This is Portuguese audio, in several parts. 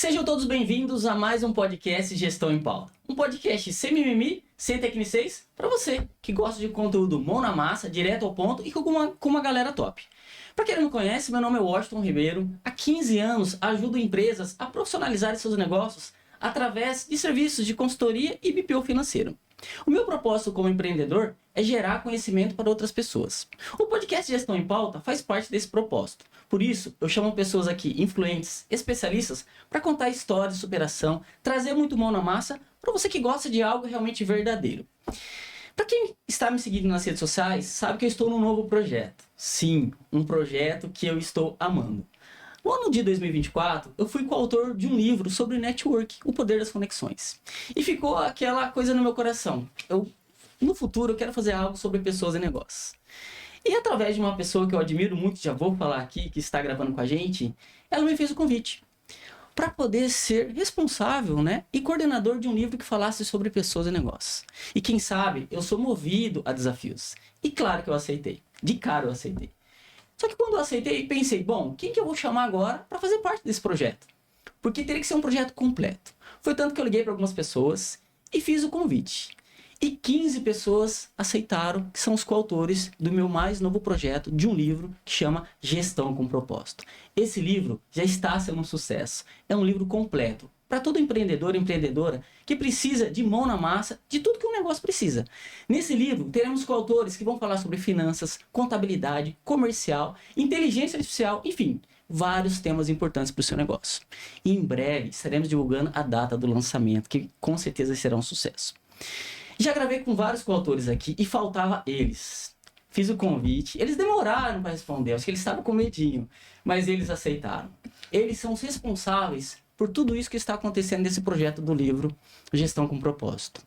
Sejam todos bem-vindos a mais um podcast Gestão em Pauta. Um podcast sem mimimi, sem tecnicês, para você que gosta de conteúdo mão na massa, direto ao ponto e com uma galera top. Para quem não me conhece, meu nome é Washington Ribeiro. Há 15 anos ajudo empresas a profissionalizar seus negócios através de serviços de consultoria e BPO financeiro. O meu propósito como empreendedor é gerar conhecimento para outras pessoas. O podcast Gestão em Pauta faz parte desse propósito. Por isso, eu chamo pessoas aqui, influentes, especialistas, para contar histórias de superação, trazer muito mão na massa para você que gosta de algo realmente verdadeiro. Para quem está me seguindo nas redes sociais, sabe que eu estou num novo projeto. Sim, um projeto que eu estou amando. No ano de 2024, eu fui coautor de um livro sobre network, o poder das conexões. E ficou aquela coisa no meu coração. No futuro, eu quero fazer algo sobre pessoas e negócios. E através de uma pessoa que eu admiro muito, já vou falar aqui, que está gravando com a gente, ela me fez o convite para poder ser responsável, e coordenador de um livro que falasse sobre pessoas e negócios. E quem sabe, eu sou movido a desafios. E claro que eu aceitei. De cara eu aceitei. Só que quando eu aceitei, pensei, bom, quem que eu vou chamar agora para fazer parte desse projeto? Porque teria que ser um projeto completo. Foi tanto que eu liguei para algumas pessoas e fiz o convite. E 15 pessoas aceitaram, que são os coautores do meu mais novo projeto de um livro que chama Gestão com Propósito. Esse livro já está sendo um sucesso. É um livro completo para todo empreendedor e empreendedora que precisa de mão na massa de tudo que um negócio precisa. Nesse livro, teremos coautores que vão falar sobre finanças, contabilidade, comercial, inteligência artificial, enfim, vários temas importantes para o seu negócio. E em breve estaremos divulgando a data do lançamento, que com certeza será um sucesso. Já gravei com vários coautores aqui e faltava eles. Fiz o convite, eles demoraram para responder, acho que eles estavam com medinho, mas eles aceitaram. Eles são os responsáveis por tudo isso que está acontecendo nesse projeto do livro Gestão com Propósito.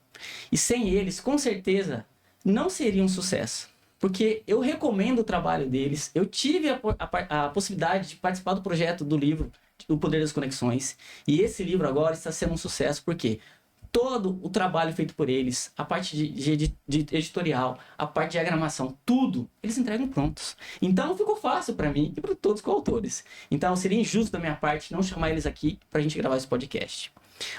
E sem eles, com certeza, não seria um sucesso. Porque eu recomendo o trabalho deles, eu tive a possibilidade de participar do projeto do livro O Poder das Conexões, e esse livro agora está sendo um sucesso, porque todo o trabalho feito por eles, a parte de editorial, a parte de diagramação, tudo, eles entregam prontos. Então ficou fácil para mim e para todos os coautores. Então seria injusto da minha parte não chamar eles aqui para a gente gravar esse podcast.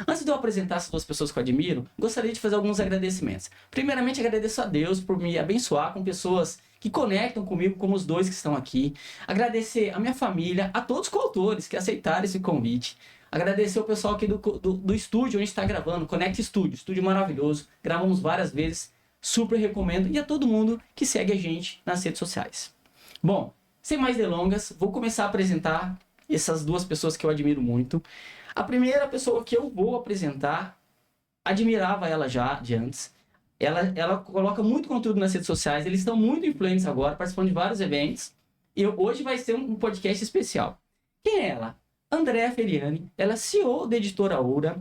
Antes de eu apresentar essas duas pessoas que eu admiro, gostaria de fazer alguns agradecimentos. Primeiramente, agradeço a Deus por me abençoar com pessoas que conectam comigo, como os dois que estão aqui. Agradecer a minha família, a todos os coautores que aceitaram esse convite. Agradecer o pessoal aqui do estúdio onde está gravando, Connect Studio, estúdio maravilhoso, gravamos várias vezes, super recomendo, e a todo mundo que segue a gente nas redes sociais. Bom, sem mais delongas, vou começar a apresentar essas duas pessoas que eu admiro muito. A primeira pessoa que eu vou apresentar, admirava ela já de antes, ela coloca muito conteúdo nas redes sociais, eles estão muito influentes agora, participando de vários eventos, e hoje vai ser um podcast especial. Quem é ela? Andréa Feriani, ela é CEO da Editora Oura,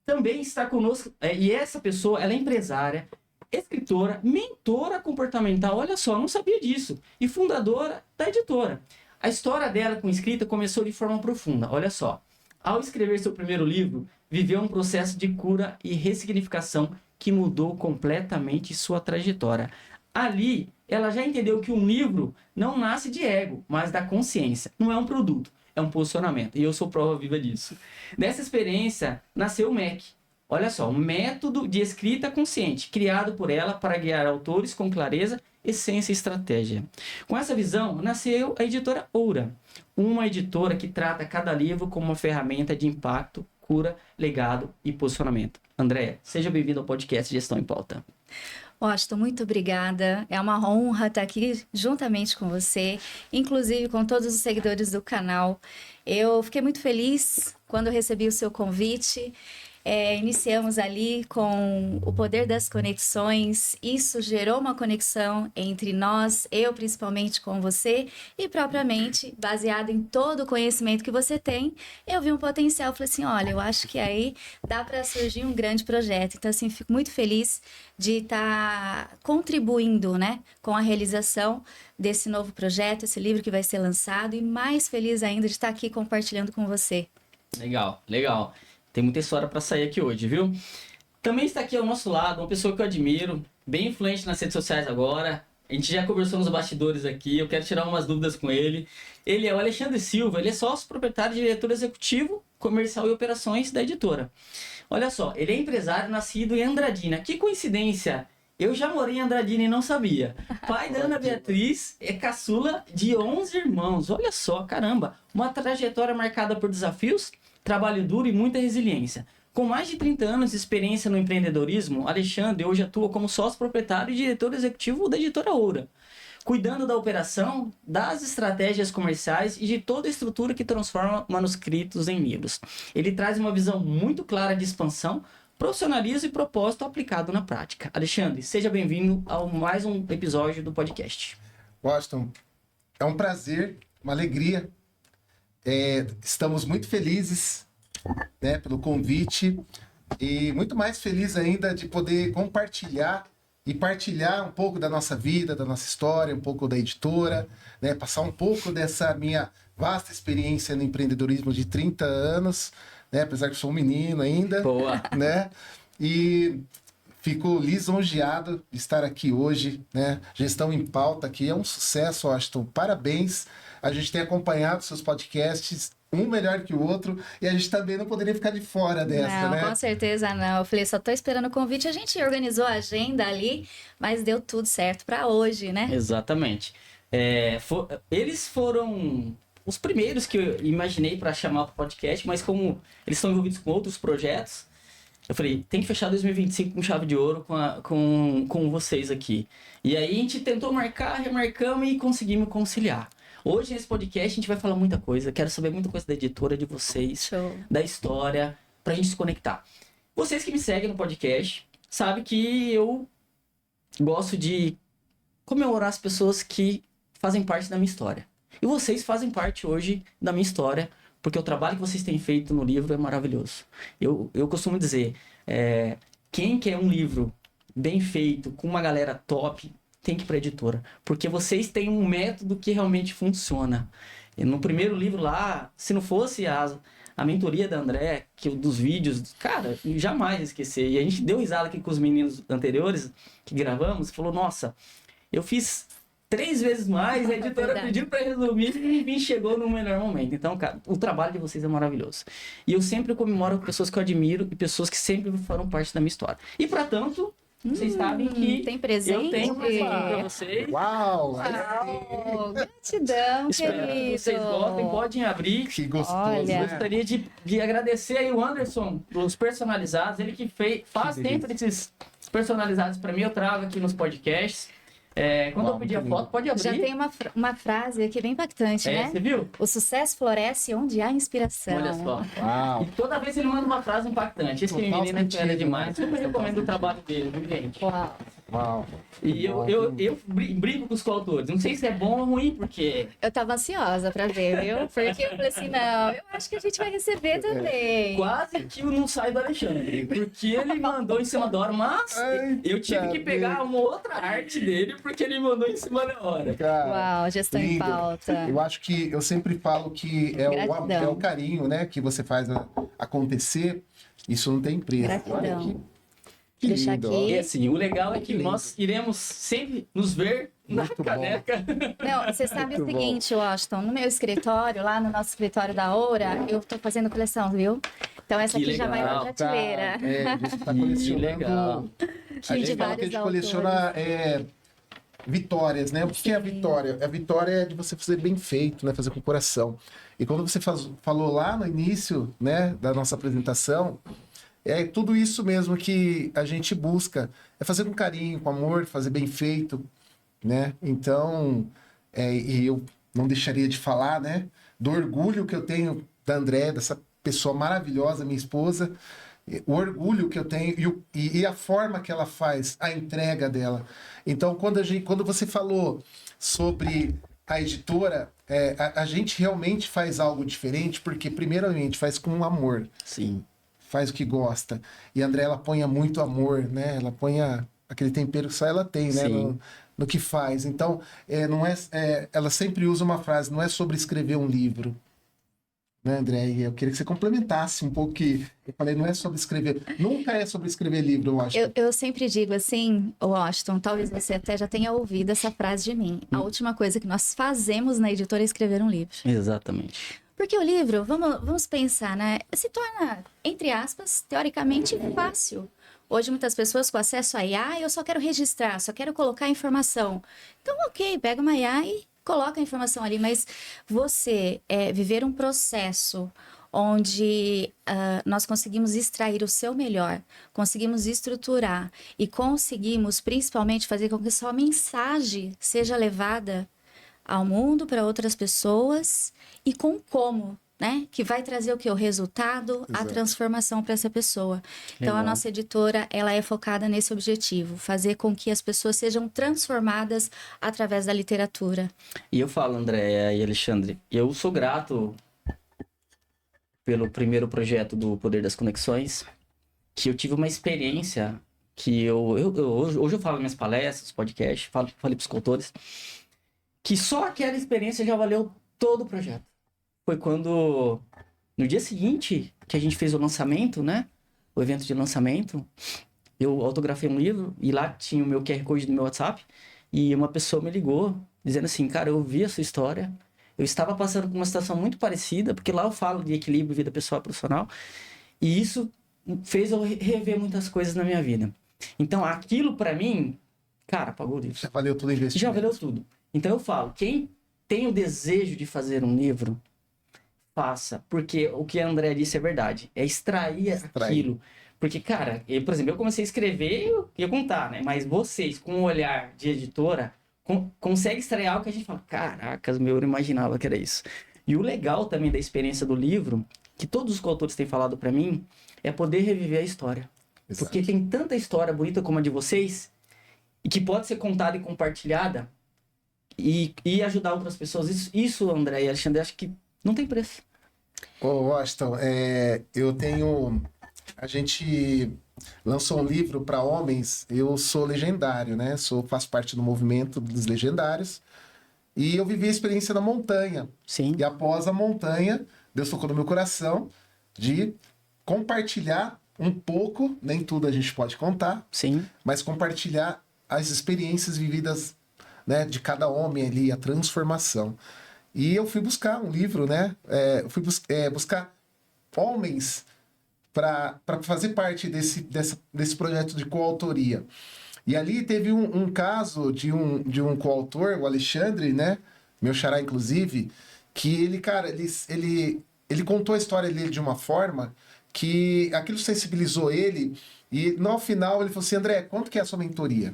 também está conosco, e essa pessoa, ela é empresária, escritora, mentora comportamental, olha só, não sabia disso, e fundadora da editora. A história dela com escrita começou de forma profunda, olha só. Ao escrever seu primeiro livro, viveu um processo de cura e ressignificação que mudou completamente sua trajetória. Ali, ela já entendeu que um livro não nasce de ego, mas da consciência, não é um produto. É um posicionamento, e eu sou prova viva disso. Dessa experiência, nasceu o MEC. Olha só, um método de escrita consciente, criado por ela para guiar autores com clareza, essência e estratégia. Com essa visão, nasceu a Editora Oura, uma editora que trata cada livro como uma ferramenta de impacto, cura, legado e posicionamento. Andréa, seja bem-vindo ao podcast Gestão em Pauta. Washington, muito obrigada. É uma honra estar aqui juntamente com você, inclusive com todos os seguidores do canal. Eu fiquei muito feliz quando eu recebi o seu convite. Iniciamos ali com o poder das conexões. Isso gerou uma conexão entre nós, eu principalmente com você, e propriamente, baseado em todo o conhecimento que você tem, eu vi um potencial. Falei assim, olha, eu acho que aí dá para surgir um grande projeto. Então, assim, fico muito feliz de estar contribuindo, com a realização desse novo projeto, esse livro que vai ser lançado, e mais feliz ainda de estar aqui compartilhando com você. Legal, legal. Tem muita história para sair aqui hoje, viu? Também está aqui ao nosso lado uma pessoa que eu admiro, bem influente nas redes sociais agora, A gente já conversou nos bastidores aqui, eu quero tirar umas dúvidas com ele. Ele é o Alexandre Silva, ele é sócio proprietário e diretor executivo, comercial e operações da editora. Olha só, ele é empresário nascido em Andradina. Que coincidência! Eu já morei em Andradina e não sabia. Pai da Ana Beatriz, é caçula de 11 irmãos. Olha só, caramba. Uma trajetória marcada por desafios, trabalho duro e muita resiliência. Com mais de 30 anos de experiência no empreendedorismo, Alexandre hoje atua como sócio proprietário e diretor executivo da editora Oura, cuidando da operação, das estratégias comerciais e de toda a estrutura que transforma manuscritos em livros. Ele traz uma visão muito clara de expansão, profissionalismo e propósito aplicado na prática. Alexandre, seja bem-vindo a mais um episódio do podcast. Washington, é um prazer, uma alegria. Estamos muito felizes, né, pelo convite e muito mais feliz ainda de poder compartilhar e partilhar um pouco da nossa vida, da nossa história, um pouco da editora, né, passar um pouco dessa minha vasta experiência no empreendedorismo de 30 anos, né, apesar que sou um menino ainda. Boa! Né, e fico lisonjeado de estar aqui hoje, né? Gestão em Pauta aqui é um sucesso, Washington. Parabéns. A gente tem acompanhado seus podcasts, um melhor que o outro, e a gente também não poderia ficar de fora dessa, não, né? Com certeza não. Eu falei, só tô esperando o convite. A gente organizou a agenda ali, mas deu tudo certo para hoje, né? Exatamente. Eles foram os primeiros que eu imaginei para chamar o podcast, mas como eles estão envolvidos com outros projetos, eu falei, tem que fechar 2025 com chave de ouro com vocês aqui. E aí a gente tentou marcar, remarcamos e conseguimos conciliar. Hoje nesse podcast a gente vai falar muita coisa, quero saber muita coisa da editora, de vocês, Show. da história, pra gente se conectar. Vocês que me seguem no podcast, sabem que eu gosto de comemorar as pessoas que fazem parte da minha história. E vocês fazem parte hoje da minha história, porque o trabalho que vocês têm feito no livro é maravilhoso. Eu costumo dizer, quem quer um livro bem feito, com uma galera top, tem que ir para a editora. Porque vocês têm um método que realmente funciona. E no primeiro livro lá, se não fosse a mentoria da André, dos vídeos, cara, jamais esquecer. E a gente deu risada aqui com os meninos anteriores que gravamos, falou, nossa, eu fiz 3 vezes mais, a editora pediu para resumir e enfim chegou no melhor momento. Então, cara, o trabalho de vocês é maravilhoso. E eu sempre comemoro pessoas que eu admiro e pessoas que sempre foram parte da minha história. E, para tanto, vocês sabem que tem presente? Eu tenho um presente para vocês. Uau! Gratidão, Espero querido. que vocês gostem, podem abrir. Que gostoso, Olha. né? Gostaria de agradecer aí o Anderson dos personalizados, ele que faz sempre esses personalizados para mim, eu trago aqui nos podcasts. Quando eu pedir a foto, pode abrir. Já tem uma frase aqui bem impactante, né? Você viu? O sucesso floresce onde há inspiração. Olha só. Uau! E toda vez ele manda uma frase impactante. Esse Total menino é fera sentido, demais. né? Eu recomendo o trabalho dele, viu, gente? Uau. Uau! E eu brinco com os coautores. Não sei se é bom ou ruim, porque Eu tava ansiosa pra ver, viu? Porque eu falei assim, não, eu acho que a gente vai receber também. quase que não sai do Alexandre. Porque ele mandou em cima da hora, mas eu tive que pegar uma outra arte dele, porque ele mandou em cima da hora. Cara, Uau, gestão em lindo. pauta. Eu acho que eu sempre falo que Gratidão. é o carinho, né, que você faz acontecer. Isso não tem preço. Gratidão. Olha que Deixar lindo, aqui. E assim, o legal é que lindo. nós iremos sempre nos ver na Muito bom. caneca. Não, você sabe Muito o seguinte, Washington, no meu escritório, lá no nosso escritório da Oura, eu tô fazendo coleção, viu? Então essa Que aqui já vai legal, na prateleira. A gente tá Que colecionando. legal. A gente De fala que a vários gente coleciona vitórias, né? O que é a vitória? A vitória é de você fazer bem feito, né? Fazer com o coração. E quando você falou lá no início, né, da nossa apresentação, é tudo isso mesmo que a gente busca. É fazer com carinho, com amor, fazer bem feito, né? Então, e eu não deixaria de falar, né? Do orgulho que eu tenho da André, dessa pessoa maravilhosa, minha esposa. O orgulho que eu tenho e a forma que ela faz, a entrega dela. Então, quando você falou sobre a editora, a gente realmente faz algo diferente, porque, primeiramente, faz com amor. Sim. Faz o que gosta. E a André, ela põe muito amor, né? Ela põe aquele tempero que só ela tem, né? Sim. No que faz. Então, ela sempre usa uma frase, não é sobre escrever um livro, né, André? E eu queria que você complementasse um pouco que eu falei, não é sobre escrever, nunca é sobre escrever livro, eu acho. Eu sempre digo assim, Washington, talvez você até já tenha ouvido essa frase de mim. A última coisa que nós fazemos na editora é escrever um livro. Exatamente. Porque o livro, vamos pensar, né? Se torna, entre aspas, teoricamente fácil. Hoje, muitas pessoas com acesso a IA, eu só quero registrar, só quero colocar a informação. Então, ok, pega uma IA e coloca a informação ali, mas você viver um processo onde nós conseguimos extrair o seu melhor, conseguimos estruturar e conseguimos, principalmente, fazer com que sua mensagem seja levada ao mundo, para outras pessoas e com como, né? Que vai trazer o que? O resultado, a Exato. transformação para essa pessoa. Então, a Legal. nossa editora, ela é focada nesse objetivo, fazer com que as pessoas sejam transformadas através da literatura. E eu falo, André e Alexandre, eu sou grato pelo primeiro projeto do Poder das Conexões, que eu tive uma experiência que hoje eu falo nas minhas palestras, podcasts, falei para os coautores, que só aquela experiência já valeu todo o projeto. Foi quando, no dia seguinte que a gente fez o lançamento, né? O evento de lançamento, eu autografei um livro e lá tinha o meu QR Code do meu WhatsApp e uma pessoa me ligou dizendo assim, cara, eu ouvi a sua história, eu estava passando por uma situação muito parecida, porque lá eu falo de equilíbrio, vida pessoal e profissional, e isso fez eu rever muitas coisas na minha vida. Então, aquilo pra mim, cara, pagou o livro. Já valeu tudo o investimento. Já valeu tudo. Então eu falo, quem tem o desejo de fazer um livro, faça. Porque o que a André disse é verdade. É extrair aquilo. Porque, cara, por exemplo, eu comecei a escrever e eu ia contar, né? Mas vocês, com o olhar de editora, conseguem extrair algo que a gente fala, caracas, meu, eu não imaginava que era isso. E o legal também da experiência do livro, que todos os coautores têm falado pra mim, é poder reviver a história. Exato. Porque tem tanta história bonita como a de vocês, e que pode ser contada e compartilhada, e ajudar outras pessoas. Isso, André e Alexandre, acho que não tem preço. Ô, Washington, a gente lançou um livro para homens, eu sou legendário, né? Faço parte do movimento dos legendários, e eu vivi a experiência na montanha. Sim. E após a montanha, Deus tocou no meu coração de compartilhar um pouco, nem tudo a gente pode contar, Sim. mas compartilhar as experiências vividas, né, de cada homem ali, a transformação. E eu fui buscar um livro, né? Buscar homens para fazer parte desse projeto de coautoria. E ali teve um caso de um coautor, o Alexandre, né? Meu xará, inclusive, que ele, cara, ele contou a história dele de uma forma que aquilo sensibilizou ele. E no final ele falou assim, André, quanto que é a sua mentoria?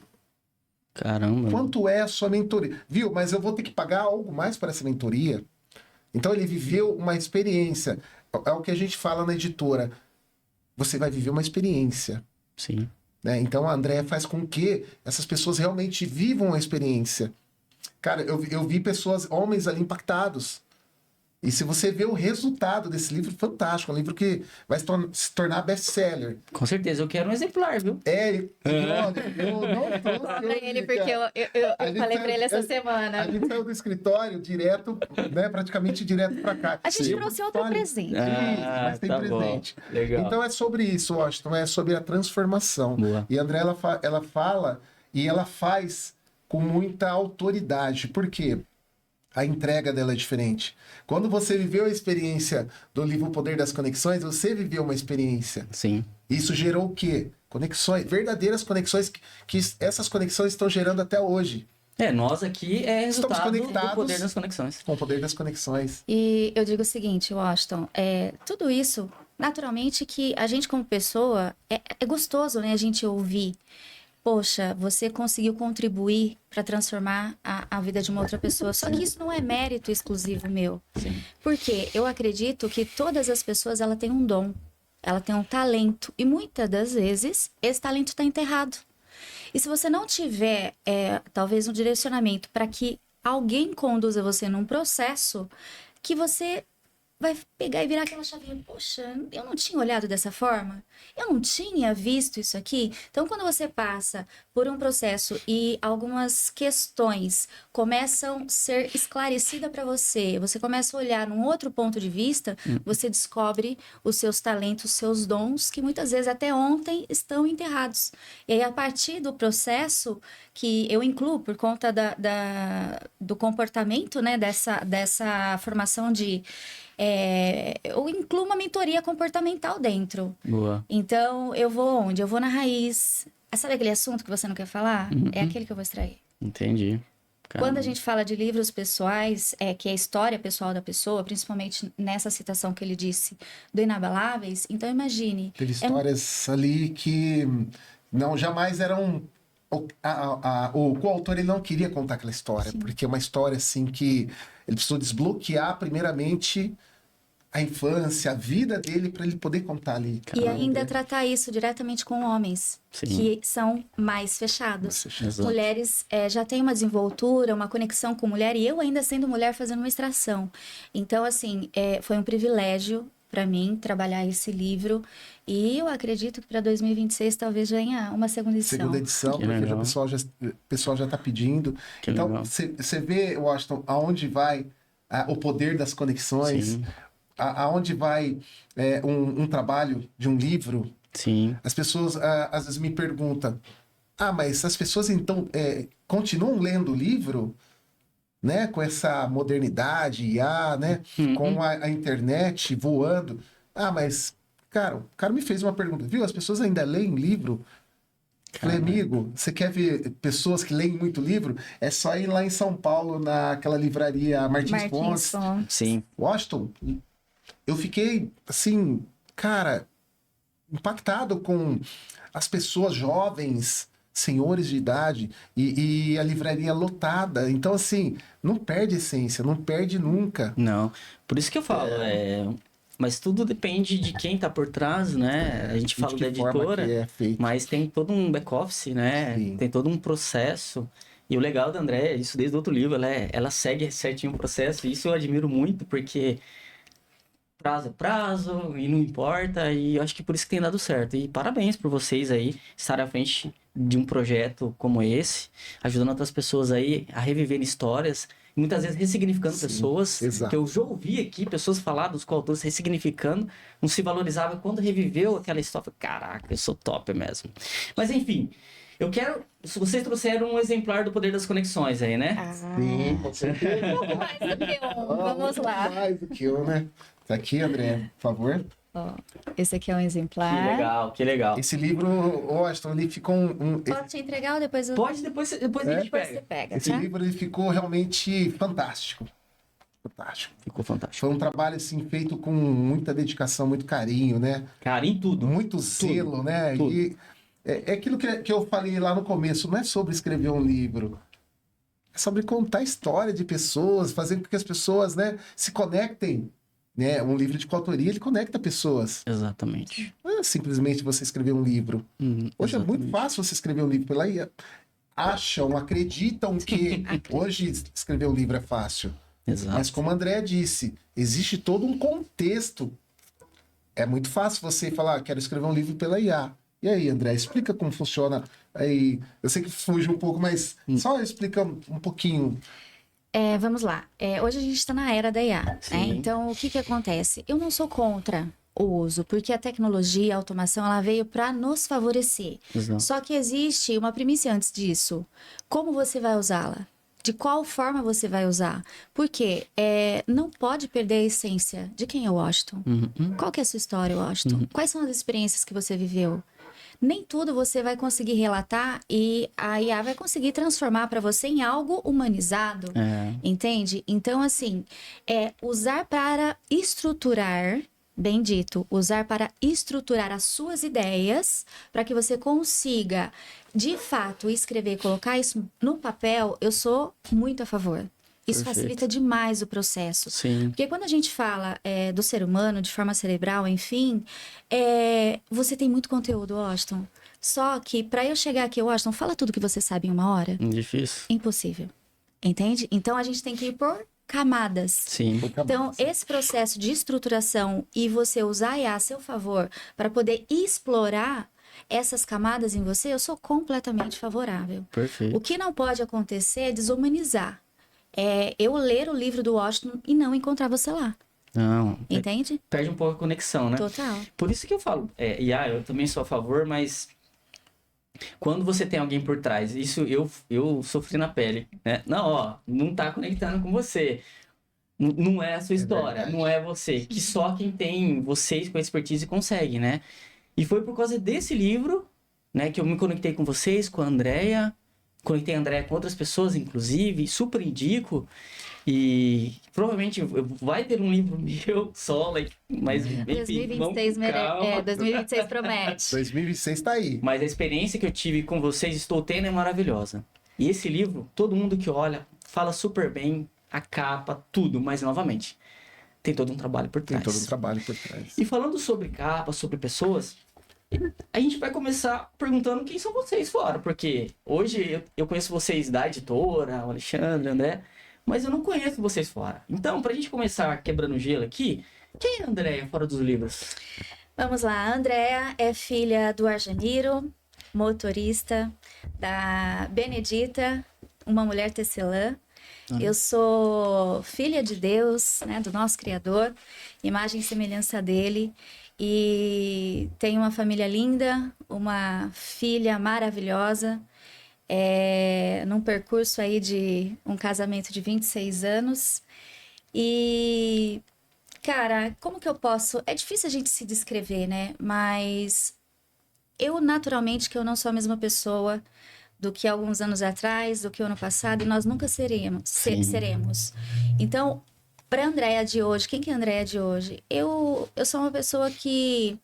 Caramba. Quanto é a sua mentoria? Viu? Mas eu vou ter que pagar algo mais para essa mentoria? Então ele viveu uma experiência. É o que a gente fala na editora. Você vai viver uma experiência. Sim. Né? Então a Andrea faz com que essas pessoas realmente vivam a experiência. Cara, eu vi pessoas, homens ali impactados. E se você vê o resultado desse livro, fantástico. Um livro que vai se tornar best-seller. Com certeza, eu quero um exemplar, viu? Olha, eu não trouxe Pra hoje, ele, porque cara. eu A gente falei saiu- pra ele essa a semana. gente saiu do escritório direto, né, praticamente direto para cá. A gente Sim. trouxe outro Olha, presente. Isso, mas tem tá presente. bom. Legal. Então é sobre isso, Washington, é sobre a transformação. Boa. E a André, ela fala e ela faz com muita autoridade. Por quê? A entrega dela é diferente. Quando você viveu a experiência do livro O Poder das Conexões, você viveu uma experiência. Sim. Isso gerou o quê? Conexões, verdadeiras conexões que essas conexões estão gerando até hoje. Nós aqui Estamos resultado do conectados. poder das conexões. Com o poder das conexões. E eu digo o seguinte, Washington, tudo isso, naturalmente que a gente como pessoa, é gostoso, né, a gente ouvir. Poxa, você conseguiu contribuir para transformar a vida de uma outra pessoa. Só que isso não é mérito exclusivo meu. Sim. Porque eu acredito que todas as pessoas, ela tem um dom, ela tem um talento. E muitas das vezes, esse talento está enterrado. E se você não tiver, talvez, um direcionamento para que alguém conduza você num processo que você vai pegar e virar aquela chavinha. Poxa, eu não tinha olhado dessa forma. Eu não tinha visto isso aqui. Então, quando você passa por um processo e algumas questões começam a ser esclarecidas para você, você começa a olhar num outro ponto de vista, você descobre os seus talentos, os seus dons, que muitas vezes até ontem estão enterrados. E aí, a partir do processo que eu incluo por conta do comportamento, né, dessa formação de... eu incluo uma mentoria comportamental dentro. Boa. Então, eu vou onde? Eu vou na raiz. Sabe aquele assunto que você não quer falar? É aquele que eu vou extrair. Entendi. Quando a gente fala de livros pessoais, que é a história pessoal da pessoa, principalmente nessa citação que ele disse do Inabaláveis, então imagine... Teve histórias ali que não jamais eram... O coautor, ele não queria contar aquela história, Sim. porque é uma história assim que ele precisou desbloquear primeiramente a infância, a vida dele, para ele poder contar ali. E ainda tratar isso diretamente com homens, Sim. que são mais fechados. Exato. Mulheres já têm uma desenvoltura, uma conexão com mulher, e eu ainda sendo mulher fazendo uma extração. Então, assim, foi um privilégio para mim trabalhar esse livro, e eu acredito que para 2026 talvez venha uma segunda edição. Segunda edição, Que porque legal. o pessoal já está pedindo. Que então, legal. você vê, Washington, aonde vai o poder das conexões, Sim. aonde vai um trabalho de um livro. Sim. As pessoas às vezes me perguntam, mas as pessoas então continuam lendo o livro, né, com essa modernidade, IA, né, com a internet voando. Mas, cara, o cara me fez uma pergunta, viu? As pessoas ainda leem livro? Falei, amigo, você quer ver pessoas que leem muito livro? É só ir lá em São Paulo, naquela livraria Martins Fontes. Sim. Washington, eu fiquei, assim, cara, impactado com as pessoas jovens, senhores de idade, e a livraria lotada. Então, assim, não perde essência, não perde nunca. Não. Por isso que eu falo, mas tudo depende de quem tá por trás, né? A gente fala De da que forma editora, que é feito. mas tem todo um back-office, né? Sim. Tem todo um processo. E o legal da André, isso desde o outro livro, ela segue certinho o processo, e isso eu admiro muito, porque prazo é prazo, e não importa, e eu acho que por isso que tem dado certo. E parabéns por vocês aí estarem à frente de um projeto como esse, ajudando outras pessoas aí a reviver histórias, e muitas vezes ressignificando pessoas, exato. que eu já ouvi aqui pessoas falar dos coautores ressignificando, não se valorizava, quando reviveu aquela história, caraca, eu sou top mesmo. Mas enfim, eu quero, se vocês trouxeram um exemplar do Poder das Conexões aí, né? Sim, com certeza. Um pouco mais do que um. Vamos lá. Mais do que um, né? Tá aqui, André, por favor. Esse aqui é um Que exemplar. legal, que legal. Esse livro, Washington, ele ficou Pode te entregar ou depois eu... Pode, depois a gente Depois pega. você pega, esse tá? livro ele ficou realmente fantástico. Fantástico. Ficou fantástico. Foi um trabalho assim feito com muita dedicação, muito carinho, né? Cara, em tudo. Muito zelo, né? tudo. E é aquilo que eu falei lá no começo, não é sobre escrever um livro. É sobre contar a história de pessoas, fazer com que as pessoas, né, se conectem. Né? Um livro de coautoria, ele conecta pessoas. Exatamente. Não é simplesmente você escrever um livro. Hoje é muito Exatamente. fácil você escrever um livro pela IA. Acham, acreditam que hoje escrever um livro é fácil. Exato. Mas como a André disse, existe todo um contexto. É muito fácil você falar, quero escrever um livro pela IA. E aí, André, explica como funciona. Aí, eu sei que fuge um pouco, mas só explica um pouquinho. Vamos lá. Hoje a gente está na era da IA, né? Sim. Então, o que acontece? Eu não sou contra o uso, porque a tecnologia, a automação, ela veio para nos favorecer. Exato. Só que existe uma premissa antes disso. Como você vai usá-la? De qual forma você vai usar? Porque não pode perder a essência de quem é o Washington. Qual que é a sua história, Washington? Quais são as experiências que você viveu? Nem tudo você vai conseguir relatar e a IA vai conseguir transformar para você em algo humanizado, entende? Então, assim, usar para estruturar, bem dito, usar para estruturar as suas ideias para que você consiga, de fato, escrever, colocar isso no papel, eu sou muito a favor. Isso Perfeito. facilita demais o processo. Sim. Porque quando a gente fala do ser humano, de forma cerebral, enfim, você tem muito conteúdo, Washington. Só que para eu chegar aqui, Washington, fala tudo que você sabe em uma hora. Difícil. Impossível. Entende? Então a gente tem que ir por camadas. Sim. Então, esse processo de estruturação e você usar a IA a seu favor para poder explorar essas camadas em você, eu sou completamente favorável. Perfeito. O que não pode acontecer é desumanizar. É eu ler o livro do Washington e não encontrar você lá. Não, Entende? perde um pouco a conexão, né? Total. Por isso que eu falo, IA, eu também sou a favor, mas quando você tem alguém por trás, isso eu sofri na pele, né? Não, ó, não tá conectando com você. Não é a sua história, verdade. não é você. Que só quem tem vocês com expertise consegue, né? E foi por causa desse livro, né, que eu me conectei com vocês, com a Andrea, conectei a Andrea com outras pessoas, inclusive, super indico. E provavelmente vai ter um livro meu solo, mas enfim, vamos com calma. 2026 promete. 2026 tá aí. Mas a experiência que eu tive com vocês, estou tendo, é maravilhosa. E esse livro, todo mundo que olha, fala super bem, a capa, tudo, mas novamente, tem todo um trabalho por Tem trás. todo um trabalho por trás. E falando sobre capa, sobre pessoas, a gente vai começar perguntando quem são vocês fora, porque hoje eu conheço vocês da editora, o Alexandre, André, mas eu não conheço vocês fora. Então, pra gente começar quebrando o gelo aqui, quem é a Andréia fora dos livros? Vamos lá, a Andrea é filha do Arjaniro, motorista, da Benedita, uma mulher tecelã. Eu sou filha de Deus, né, do nosso Criador, imagem e semelhança dele. E tenho uma família linda, uma filha maravilhosa, num percurso aí de um casamento de 26 anos. E, cara, como que eu posso... É difícil a gente se descrever, né? Mas eu, naturalmente, que eu não sou a mesma pessoa do que alguns anos atrás, do que o ano passado, e nós nunca seremos. Então, para a Andrea de hoje, quem que é a Andrea de hoje? Eu sou uma pessoa que...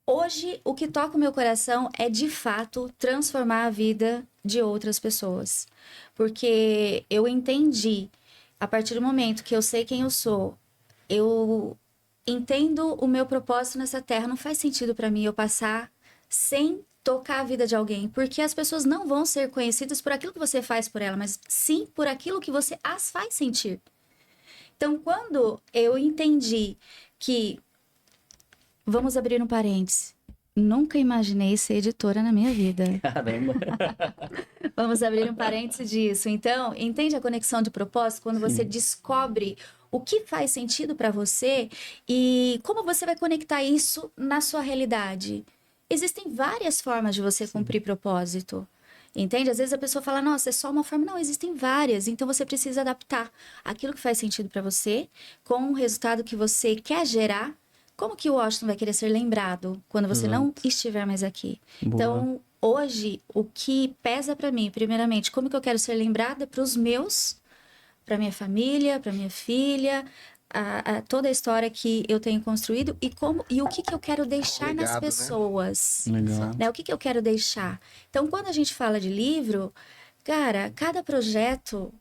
Hoje, o que toca o meu coração é, de fato, transformar a vida de outras pessoas. Porque eu entendi, a partir do momento que eu sei quem eu sou, eu entendo o meu propósito nessa terra. Não faz sentido para mim eu passar sem tocar a vida de alguém. Porque as pessoas não vão ser conhecidas por aquilo que você faz por ela, mas sim por aquilo que você as faz sentir. Então, quando eu entendi que... Vamos abrir um parêntese. Nunca imaginei ser editora na minha vida. Caramba. Vamos abrir um parêntese disso. Então, entende a conexão de propósito? Quando você descobre o que faz sentido para você e como você vai conectar isso na sua realidade. Existem várias formas de você cumprir propósito. Entende? Às vezes a pessoa fala, nossa, é só uma forma. Não, existem várias. Então, você precisa adaptar aquilo que faz sentido para você com o resultado que você quer gerar. Como que o Washington vai querer ser lembrado quando você não estiver mais aqui? Boa. Então, hoje, o que pesa para mim, primeiramente, como que eu quero ser lembrada para os meus, para minha família, para minha filha, toda a história que eu tenho construído e o que eu quero deixar Legado, nas né? pessoas. Legal. Né? O que eu quero deixar? Então, quando a gente fala de livro, cara, cada projeto,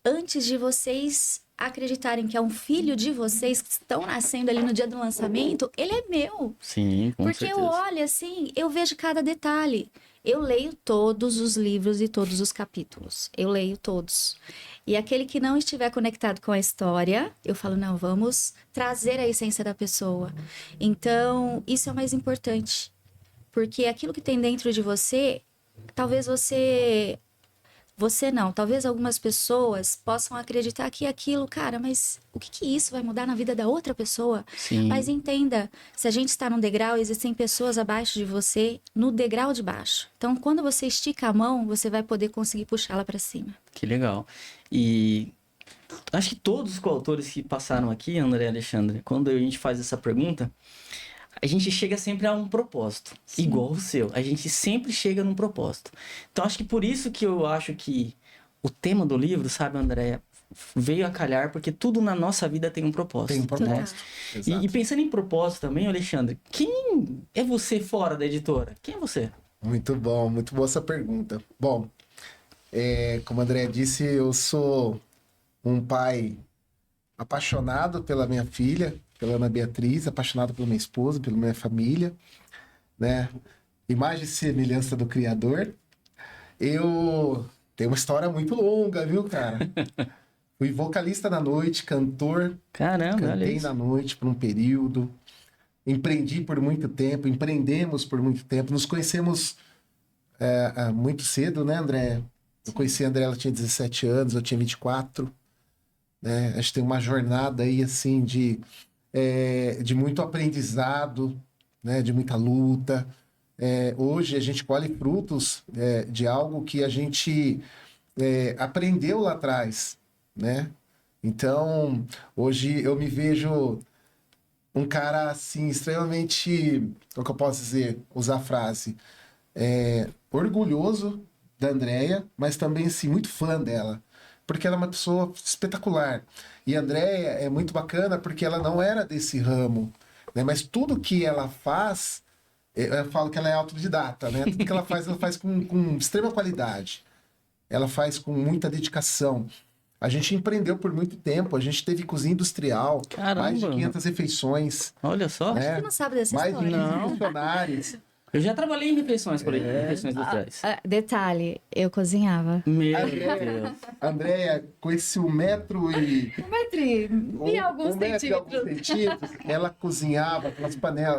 antes de vocês acreditarem que é um filho de vocês que estão nascendo ali no dia do lançamento, ele é meu. Sim, com Porque certeza. eu olho assim, eu vejo cada detalhe. Eu leio todos os livros e todos os capítulos. Eu leio todos. E aquele que não estiver conectado com a história, eu falo, não, vamos trazer a essência da pessoa. Então, isso é o mais importante. Porque aquilo que tem dentro de você, talvez você não, talvez algumas pessoas possam acreditar que aquilo, cara, mas o que isso vai mudar na vida da outra pessoa? Sim. Mas entenda, se a gente está num degrau, existem pessoas abaixo de você no degrau de baixo. Então, quando você estica a mão, você vai poder conseguir puxá-la para cima. Que legal. E acho que todos os coautores que passaram aqui, André e Alexandre, quando a gente faz essa pergunta, a gente chega sempre a um propósito, igual o seu. A gente sempre chega num propósito. Então, acho que por isso que eu acho que o tema do livro, sabe, André, veio a calhar, porque tudo na nossa vida tem um propósito. Tem um propósito. Né? Exato. E pensando em propósito também, Alexandre, quem é você fora da editora? Quem é você? Muito boa essa pergunta. Bom, como a André disse, eu sou um pai apaixonado pela minha filha, pela Ana Beatriz, apaixonado pela minha esposa, pela minha família, né? Imagem e semelhança do Criador. Eu tenho uma história muito longa, viu, cara? Fui vocalista na noite, cantor, Caramba, olha cantei isso. na noite por um período. Empreendi por muito tempo, empreendemos por muito tempo. Nos conhecemos muito cedo, né, André? Eu conheci a André, ela tinha 17 anos, eu tinha 24. Né? A gente tem uma jornada aí, assim, de muito aprendizado, né? De muita luta. Hoje a gente colhe frutos de algo que a gente aprendeu lá atrás, né? Então, hoje eu me vejo um cara, assim, extremamente, como que eu posso dizer, usar a frase, orgulhoso da Andrea, mas também, assim, muito fã dela, porque ela é uma pessoa espetacular. E a Andrea é muito bacana porque ela não era desse ramo, né? Mas tudo que ela faz, eu falo que ela é autodidata, né? Tudo que ela faz com extrema qualidade. Ela faz com muita dedicação. A gente empreendeu por muito tempo, a gente teve cozinha industrial, mais de Caramba. 500 refeições, Olha só. né? Você não sabe dessa Mais de 15 história. Não. funcionários. Eu já trabalhei em refeições por aí, refeições atrás. Detalhe, eu cozinhava. Meu André. Deus. Andréia, com esse 1 metro e... 1 metro e alguns 1 metro e alguns centímetros. centímetros, ela cozinhava aquelas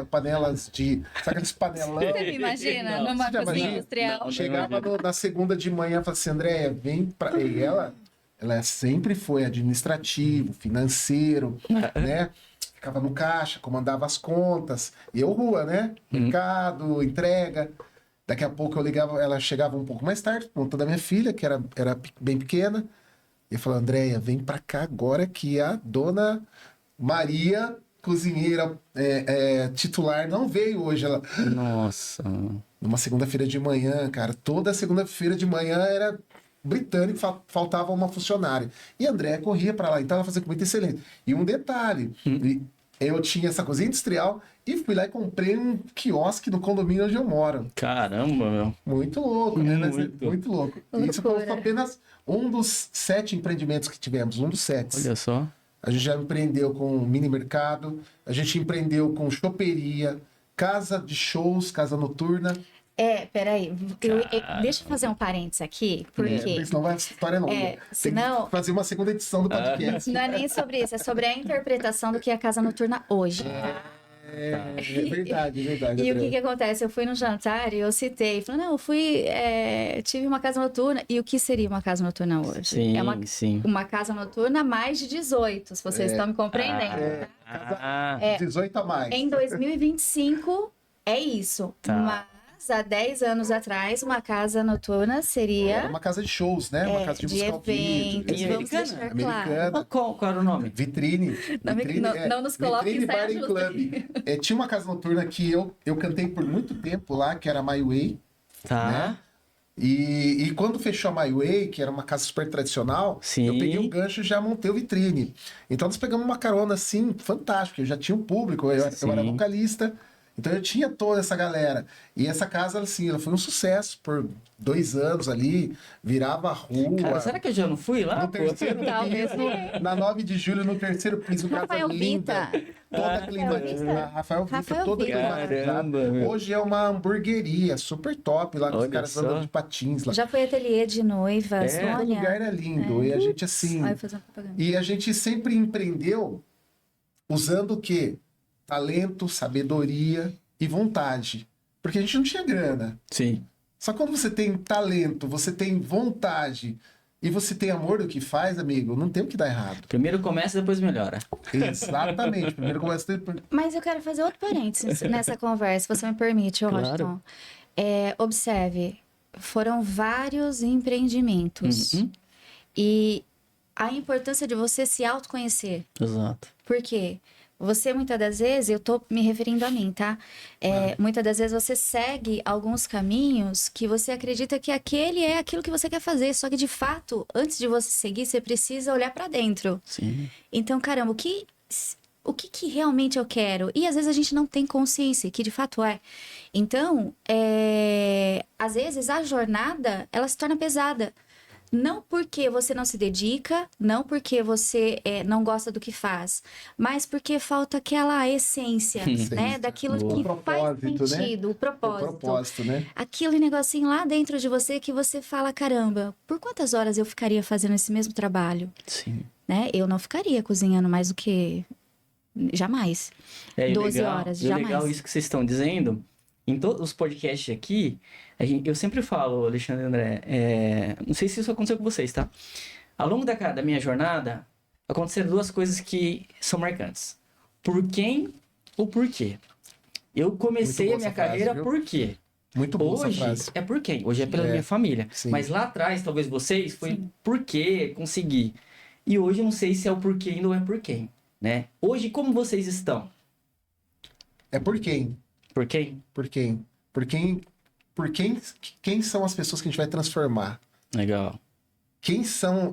panelas de... Sabe aqueles panelão? Você me imagina Não, numa você já cozinha imagina? industrial? Não. Chegava na segunda de manhã e falava assim, Andréia, vem pra... E ela sempre foi administrativo, financeiro, né? Ficava no caixa, comandava as contas. E eu rua, né? Mercado, entrega. Daqui a pouco eu ligava, ela chegava um pouco mais tarde, por conta da minha filha, que era bem pequena. E eu falava, Andréia, vem pra cá agora que a dona Maria, cozinheira titular, não veio hoje. Ela, Nossa. numa segunda-feira de manhã, cara, toda segunda-feira de manhã era britânico, faltava uma funcionária. E a Andréia corria para lá, então ela fazia comida excelente. E um detalhe, eu tinha essa cozinha industrial e fui lá e comprei um quiosque no condomínio onde eu moro. Caramba, meu. Muito louco, né? Muito. Muito louco. E isso foi Loucura. apenas um dos 7 empreendimentos que tivemos, um dos 7. Olha só. A gente já empreendeu com mini mercado, a gente empreendeu com choperia, casa de shows, casa noturna. Peraí. Deixa eu fazer um parênteses aqui, porque Porque senão vai a história longa. Tem senão- que fazer uma segunda edição do podcast. não é nem sobre isso, é sobre a interpretação do que é a casa noturna hoje. É verdade, é verdade. E o André. que acontece? Eu fui no jantar e eu citei, falei, não, eu fui, tive uma casa noturna. E o que seria uma casa noturna hoje? Sim, É sim. uma casa noturna mais de 18, se vocês estão me compreendendo. Ah, 18 a mais. Em 2025 é isso. Tá. Mas há 10 anos atrás, uma casa noturna seria Era uma casa de shows, né? Uma casa de de música ao vivo. eventos. E Vamos americana? deixar claro. Americana. qual era o nome? Vitrine. Não me- Vitrine, não nos coloque em Vitrine saia Bar and justa. Club. Tinha uma casa noturna que eu cantei por muito tempo lá, que era a My Way. Tá. Né? E quando fechou a My Way, que era uma casa super tradicional, Sim. eu peguei o gancho e já montei o Vitrine. Então nós pegamos uma carona assim, fantástica. Eu já tinha um público, eu era Sim. vocalista. Então eu tinha toda essa galera. E essa casa, assim, ela foi um sucesso por 2 anos ali, virava rua. Cara, será que eu já não fui lá? No pô? terceiro Talvez piso, na 9 de julho, no terceiro piso, casa Rafael linda. Vita. Toda climatizada. Rafael Vita, Rafael toda Vita. climatizada. Caramba, meu. Hoje é uma hamburgueria super top lá, com os Olha caras só. andando de patins lá. Já foi ateliê de noivas, É, O lugar olha. era lindo. E a gente, assim... Ai, fazer uma propaganda. E a gente sempre empreendeu usando o quê? Talento, sabedoria e vontade. Porque a gente não tinha grana. Sim. Só quando você tem talento, você tem vontade e você tem amor do que faz, amigo, não tem o que dar errado. Primeiro começa, depois melhora. Exatamente. Primeiro começa... Mas eu quero fazer outro parênteses nessa conversa, se você me permite, Claro. Washington. Observe, foram vários empreendimentos. Uhum. E a importância de você se autoconhecer. Exato. Por quê? Você, muitas das vezes, eu tô me referindo a mim, tá? Muitas das vezes você segue alguns caminhos que você acredita que aquele é aquilo que você quer fazer. Só que, de fato, antes de você seguir, você precisa olhar pra dentro. Sim. Então, caramba, o que realmente eu quero? E às vezes a gente não tem consciência, que de fato é. Então, às vezes a jornada, ela se torna pesada. Não porque você não se dedica, não porque você não gosta do que faz, mas porque falta aquela essência, né? Essência. Daquilo Boa. que O propósito, faz sentido, o O propósito. propósito, né? Aquele negocinho lá dentro de você que você fala, caramba, por quantas horas eu ficaria fazendo esse mesmo trabalho? Sim. Né? Eu não ficaria cozinhando mais do que... Jamais. É, e 12 legal, horas, e o legal jamais. isso que vocês estão dizendo, em todos os podcasts aqui, eu sempre falo, Alexandre e André, não sei se isso aconteceu com vocês, tá? Ao longo da minha jornada, aconteceram duas coisas que são marcantes. Por quem ou por quê? Eu comecei boa a minha essa frase, carreira viu? por quê? Muito boa essa Hoje frase. é por quem? Hoje é pela É, minha família. sim. Mas lá atrás, talvez vocês, foi Sim. por quê consegui. E hoje eu não sei se é o porquê ainda ou é por quem, né? Hoje, como vocês estão? É por quem? Por quem? Por quem? Quem são as pessoas que a gente vai transformar? Legal. Quem são,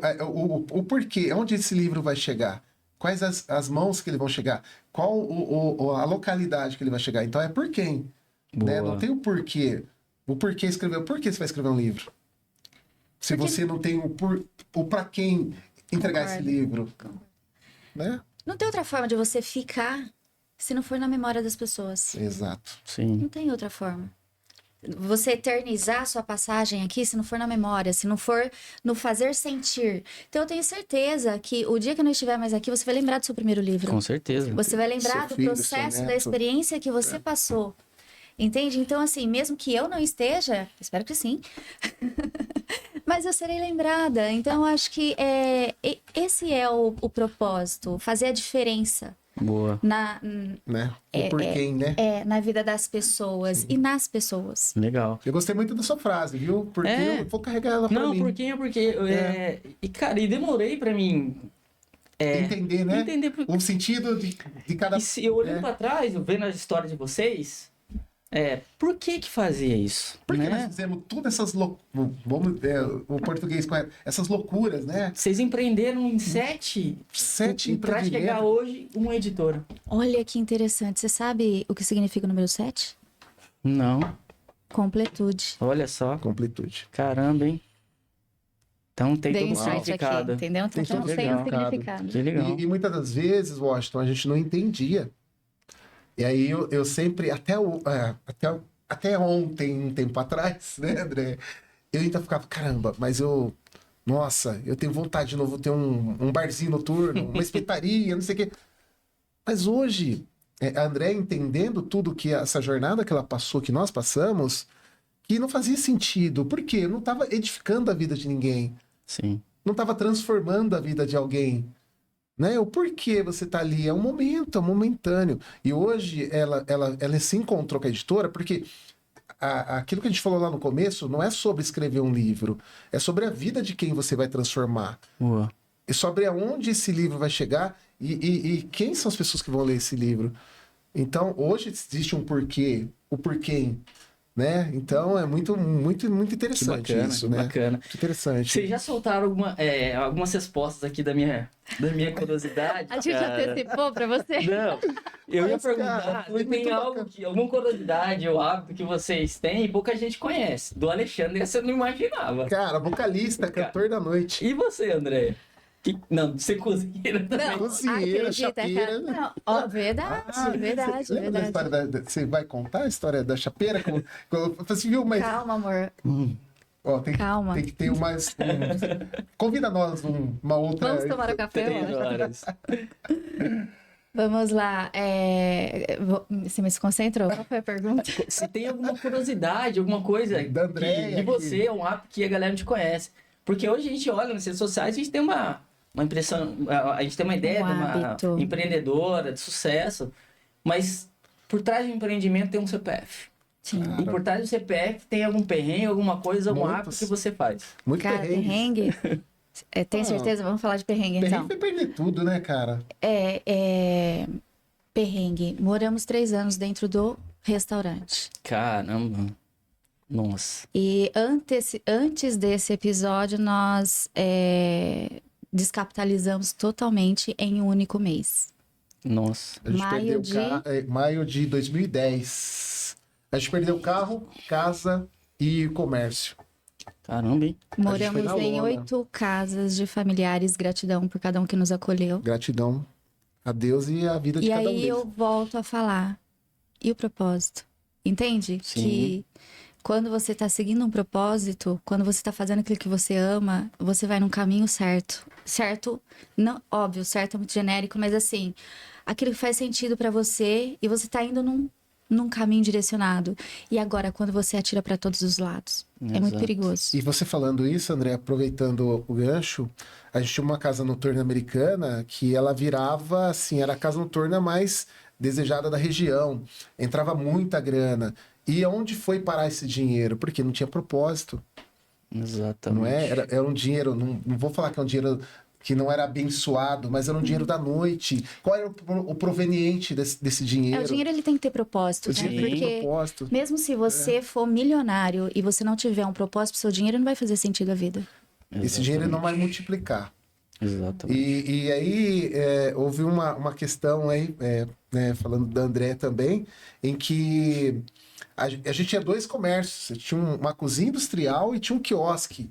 o porquê, onde esse livro vai chegar? Quais as mãos que ele vão chegar? Qual a localidade que ele vai chegar? Então é por quem, né? Boa. Não tem o porquê. O porquê escrever, por que você vai escrever um livro? Se Porque- você não tem o para quem entregar esse Concordo. livro, né? Não tem outra forma de você ficar se não for na memória das pessoas. Exato. Sim. Não tem outra forma. Você eternizar sua passagem aqui, se não for na memória, se não for no fazer sentir. Então, eu tenho certeza que o dia que eu não estiver mais aqui, você vai lembrar do seu primeiro livro. Com certeza. Você vai lembrar Seu do filho, processo, seu da neto. experiência que você passou. Entende? Então, assim, mesmo que eu não esteja, espero que sim, mas eu serei lembrada. Então, eu acho que esse é o propósito, fazer a diferença Boa. Né? O porquê, né? na vida das pessoas e nas pessoas. Legal. Eu gostei muito da sua frase, viu? Porque É. eu vou carregar ela pra Não, mim. porque e, cara, e demorei pra mim Entender, né? entender por... O sentido de cada... E se eu olhando É. pra trás, eu vendo a história de vocês, por que fazia isso? Porque nós Né? fizemos todas essas vamos o português correto, essas loucuras, né? Vocês empreenderam em 7 7 pra chegar empreendimentos. hoje uma editora. Olha que interessante. Você sabe o que significa o número 7? Não, Completude. olha só. Completude. Caramba, hein? Então tem Dei todo um um insight aqui, significado. entendeu? Tem Então todo tem um significado. significado. Que legal. E muitas das vezes, Washington, a gente não entendia. E aí eu sempre, até ontem, um tempo atrás, né, André? Eu ainda ficava, caramba, mas nossa, eu tenho vontade de novo ter um barzinho noturno, uma espetaria, não sei o quê. Mas hoje, a André entendendo tudo que essa jornada que ela passou, que nós passamos, que não fazia sentido. Por quê? Não estava edificando a vida de ninguém. Sim. Não estava transformando a vida de alguém. Né? O porquê você está ali? É um momento, é momentâneo. E hoje ela se encontrou com a editora porque aquilo que a gente falou lá no começo não é sobre escrever um livro, é sobre a vida de quem você vai transformar. Boa. É sobre aonde esse livro vai chegar e quem são as pessoas que vão ler esse livro. Então, hoje existe um porquê, o porquê, né? Então, é muito, muito, muito Que interessante bacana, isso, que né? bacana. Muito interessante. Vocês já soltaram algumas respostas aqui da minha curiosidade? A gente já cara? antecipou pra você? Não, eu ia Mas, cara, perguntar foi se tem muito algo bacana. alguma curiosidade ou hábito que vocês têm e pouca gente conhece. Do Alexandre, você não imaginava. Cara, vocalista, cantor da noite. E você, André? Não, você cozinheira também. Não, Cozinheira, acredita, chapeira, cara. né? Não, ó, verdade, verdade, Você lembra da verdade. história você vai contar a história da chapeira? Você viu, mas Calma, amor. ó, Calma. tem que ter convida nós uma outra. Vamos tomar um café, 3 amor? horas. Vamos lá. Você me se concentrou? Qual foi a pergunta? Se tem alguma curiosidade, alguma coisa Da Andréia de aqui. você, um hábito que a galera não te conhece. Porque hoje a gente olha nas redes sociais, a gente tem uma impressão, a gente tem uma ideia Um de uma hábito. empreendedora, de sucesso, mas por trás do empreendimento tem um CPF. Sim. Cara. E por trás do CPF tem algum perrengue, alguma coisa, algum Muitos. hábito que você faz. Muito Cara, perrengue. perrengue? Tem Não. certeza? Vamos falar de perrengue, Perrengue então. foi perder tudo, né, cara? Perrengue. Moramos 3 anos dentro do restaurante. Caramba. Nossa. E antes desse episódio, nós descapitalizamos totalmente em um único mês. Nossa. A gente Maio perdeu maio de 2010. A gente perdeu carro, casa e comércio. Caramba, hein? Moramos na em lona. 8 casas de familiares. Gratidão por cada um que nos acolheu. Gratidão a Deus e a vida de E cada um aí deles. eu volto a falar. E o propósito? Entende? Sim. Que quando você está seguindo um propósito, quando você está fazendo aquilo que você ama, você vai num caminho certo. Certo? Não, óbvio, certo é muito genérico, mas assim, aquilo que faz sentido para você e você está indo num caminho direcionado. E agora, quando você atira para todos os lados, é muito Exato. perigoso. E você falando isso, André, aproveitando o gancho, a gente tinha uma casa noturna americana que ela virava, assim, era a casa noturna mais desejada da região. Entrava muita grana. E onde foi parar esse dinheiro? Porque não tinha propósito, Exatamente. não é? Era um dinheiro, não vou falar que é um dinheiro que não era abençoado, mas era um dinheiro da noite. Qual era o proveniente desse dinheiro? O dinheiro ele tem que ter propósito, O né? dinheiro tem que ter Porque propósito. mesmo se você for milionário e você não tiver um propósito, seu dinheiro não vai fazer sentido à vida. Esse dinheiro não vai multiplicar. Exatamente. E aí houve uma questão aí, né, falando da André também, em que a gente tinha 2 comércios. Tinha uma cozinha industrial e tinha um quiosque.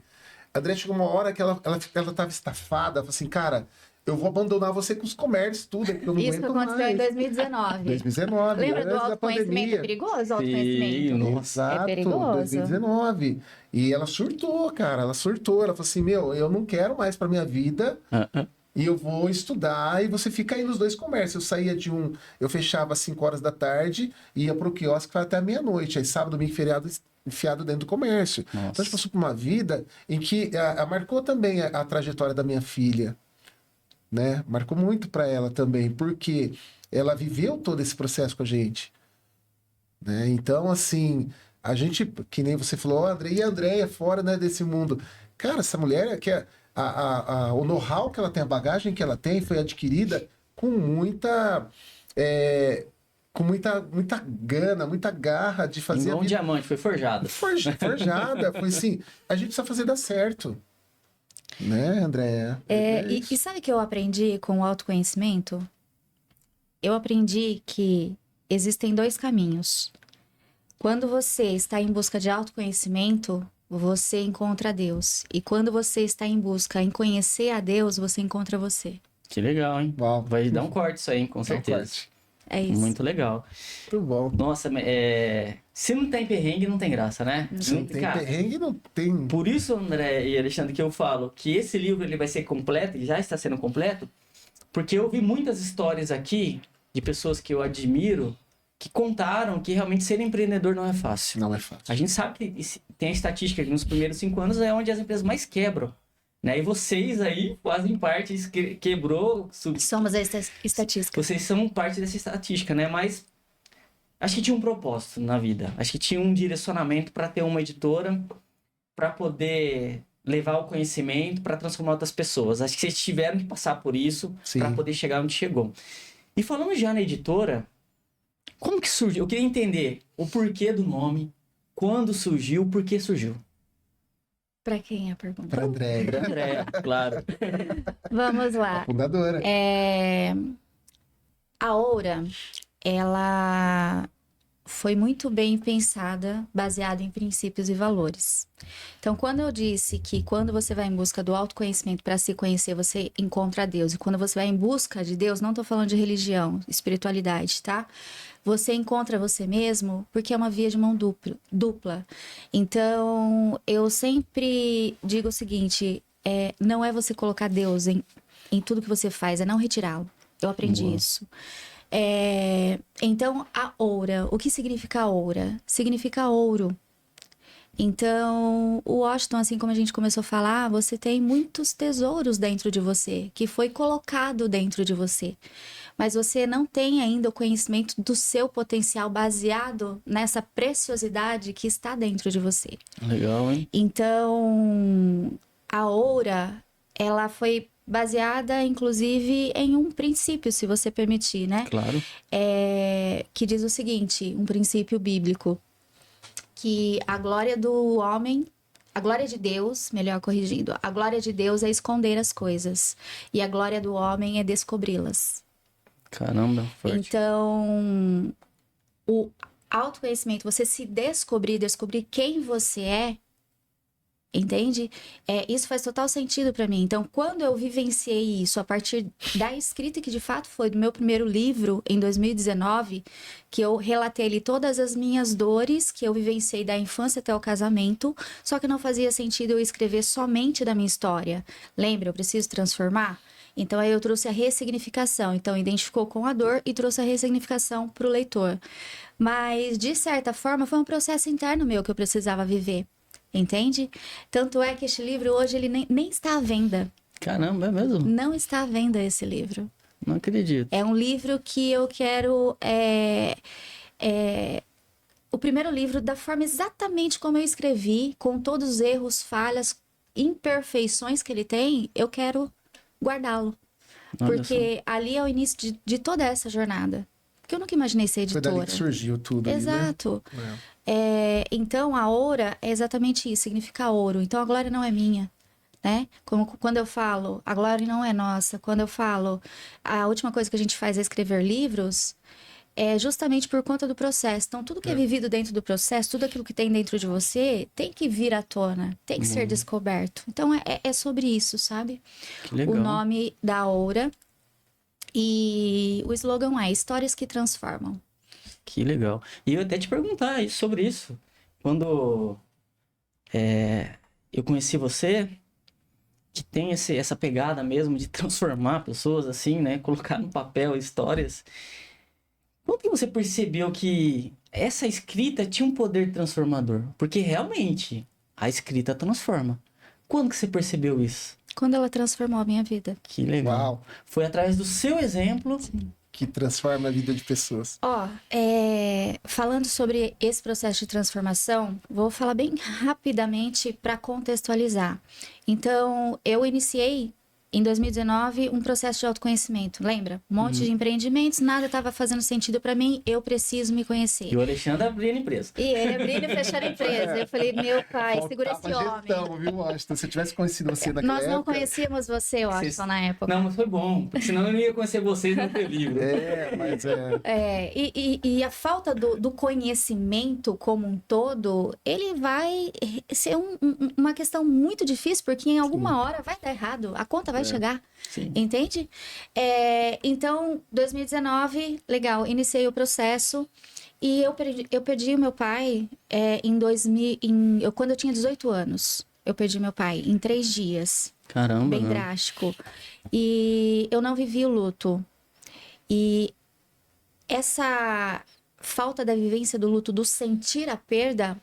A André chegou uma hora que ela estava estafada, falou assim, cara, eu vou abandonar você com os comércios, tudo, porque eu não Isso que aguento aconteceu em mais. 2019. 2019, Lembra do antes da autoconhecimento? É pandemia. perigoso o Sim, autoconhecimento? nossa. Exato, É perigoso. 2019. E ela surtou, cara, ela surtou. Ela falou assim, meu, eu não quero mais pra minha vida e eu vou estudar. E você fica aí nos 2 comércios. Eu saía de um, eu fechava às 5 horas da tarde, ia pro quiosque vai até meia-noite. Aí sábado, domingo, feriado, enfiado dentro do comércio. Então a gente passou por uma vida em que marcou também a trajetória da minha filha, né? Marcou muito para ela também, porque ela viveu todo esse processo com a gente, né? Então, assim, a gente, que nem você falou, oh, André, e a Andréia fora, né, desse mundo. Cara, essa mulher, o know-how que ela tem, a bagagem que ela tem, foi adquirida com muita... com muita gana, muita garra de fazer Igual um diamante, foi forjado. forjada. Foi assim, a gente precisa fazer dar certo. Né, Andréia? E sabe o que eu aprendi com o autoconhecimento? Eu aprendi que existem 2 caminhos. Quando você está em busca de autoconhecimento, você encontra Deus. E quando você está em busca em conhecer a Deus, você encontra você. Que legal, hein? Uau. Vai dar um corte isso aí, hein? Com Dá um certeza. corte. É isso. Muito legal. Muito bom. Nossa, se não tem perrengue, não tem graça, né? Se não tem perrengue, não tem. Por isso, André e Alexandre, que eu falo que esse livro ele vai ser completo, ele já está sendo completo, porque eu vi muitas histórias aqui de pessoas que eu admiro que contaram que realmente ser empreendedor não é fácil. Não é fácil. A gente sabe que tem a estatística que nos primeiros 5 anos é onde as empresas mais quebram. Né? E vocês aí fazem parte, quebrou. Somos a estatística. Vocês são parte dessa estatística, né? Mas acho que tinha um propósito na vida. Acho que tinha um direcionamento para ter uma editora, para poder levar o conhecimento, para transformar outras pessoas. Acho que vocês tiveram que passar por isso para poder chegar onde chegou. E falando já na editora, como que surgiu? Eu queria entender o porquê do nome, quando surgiu, por que surgiu. Para quem é a pergunta? Para Andréia. André, claro. Vamos lá. Fundadora. A Oura, ela foi muito bem pensada, baseada em princípios e valores. Então, quando eu disse que quando você vai em busca do autoconhecimento para se conhecer, você encontra Deus. E quando você vai em busca de Deus, não estou falando de religião, espiritualidade, tá? Você encontra você mesmo porque é uma via de mão dupla. Então, eu sempre digo o seguinte, não é você colocar Deus em tudo que você faz, é não retirá-lo. Eu aprendi isso. Então, a Oura, o que significa a Oura? Significa ouro. Então, o Washington, assim como a gente começou a falar, você tem muitos tesouros dentro de você, que foi colocado dentro de você. Mas você não tem ainda o conhecimento do seu potencial baseado nessa preciosidade que está dentro de você. Legal, hein? Então, a Oura, ela foi baseada, inclusive, em um princípio, se você permitir, né? Claro. Que diz o seguinte, um princípio bíblico, que a glória do homem, a glória de Deus, melhor corrigindo, a glória de Deus é esconder as coisas, e a glória do homem é descobri-las. Caramba, forte. Então, o autoconhecimento, você se descobrir quem você Entende? Isso faz total sentido para mim. Então, quando eu vivenciei isso a partir da escrita, que de fato foi do meu primeiro livro, em 2019, que eu relatei ali todas as minhas dores que eu vivenciei da infância até o casamento, só que não fazia sentido eu escrever somente da minha história. Lembra? Eu preciso transformar? Então, aí eu trouxe a ressignificação. Então, identificou com a dor e trouxe a ressignificação para o leitor. Mas, de certa forma, foi um processo interno meu que eu precisava viver. Entende? Tanto é que este livro hoje ele nem está à venda. Caramba, é mesmo? Não está à venda esse livro. Não acredito. É um livro que eu quero... o primeiro livro da forma exatamente como eu escrevi, com todos os erros, falhas, imperfeições que ele tem, eu quero guardá-lo. Olha Porque ali é o início de toda essa jornada. Porque eu nunca imaginei ser Foi editora. dali que surgiu tudo. Exato. Ali, né? Então, a aura é exatamente isso, significa ouro. Então, a glória não é minha, né? Como quando eu falo, a glória não é nossa. Quando eu falo, a última coisa que a gente faz é escrever livros, é justamente por conta do processo. Então, tudo que é vivido dentro do processo, tudo aquilo que tem dentro de você, tem que vir à tona, tem que ser descoberto. Então, é sobre isso, sabe? Que legal. O nome da aura e o slogan é Histórias que Transformam. Que legal. E eu ia até te perguntar sobre isso. Quando eu conheci você, que tem essa pegada mesmo de transformar pessoas assim, né? Colocar no papel histórias. Quando que você percebeu que essa escrita tinha um poder transformador? Porque realmente a escrita transforma. Quando que você percebeu isso? Quando ela transformou a minha vida. Que legal. Uau. Foi através do seu exemplo. Sim. Que transforma a vida de pessoas. Falando sobre esse processo de transformação, vou falar bem rapidamente para contextualizar. Então, eu iniciei em 2019 um processo de autoconhecimento, lembra? Um monte de empreendimentos, nada estava fazendo sentido para mim, eu preciso me conhecer. E o Alexandre abrindo a empresa. E ele abrindo e fechando a empresa. Eu falei, meu pai, segura esse Faltava homem. gestão, viu, Washington? Se eu tivesse conhecido você naquela Nós não época... conhecíamos você, eu acho, na época. Não, mas foi bom, porque senão eu não ia conhecer vocês no ter livro. Mas E a falta do conhecimento como um todo, ele vai ser uma questão muito difícil, porque em alguma hora vai dar errado, a conta vai chegar, Sim. entende? Então, 2019, legal, iniciei o processo e eu perdi o meu pai quando eu tinha 18 anos. Eu perdi meu pai em 3 dias. Caramba, Bem não. drástico. E eu não vivi o luto. E essa falta da vivência do luto, do sentir a perda,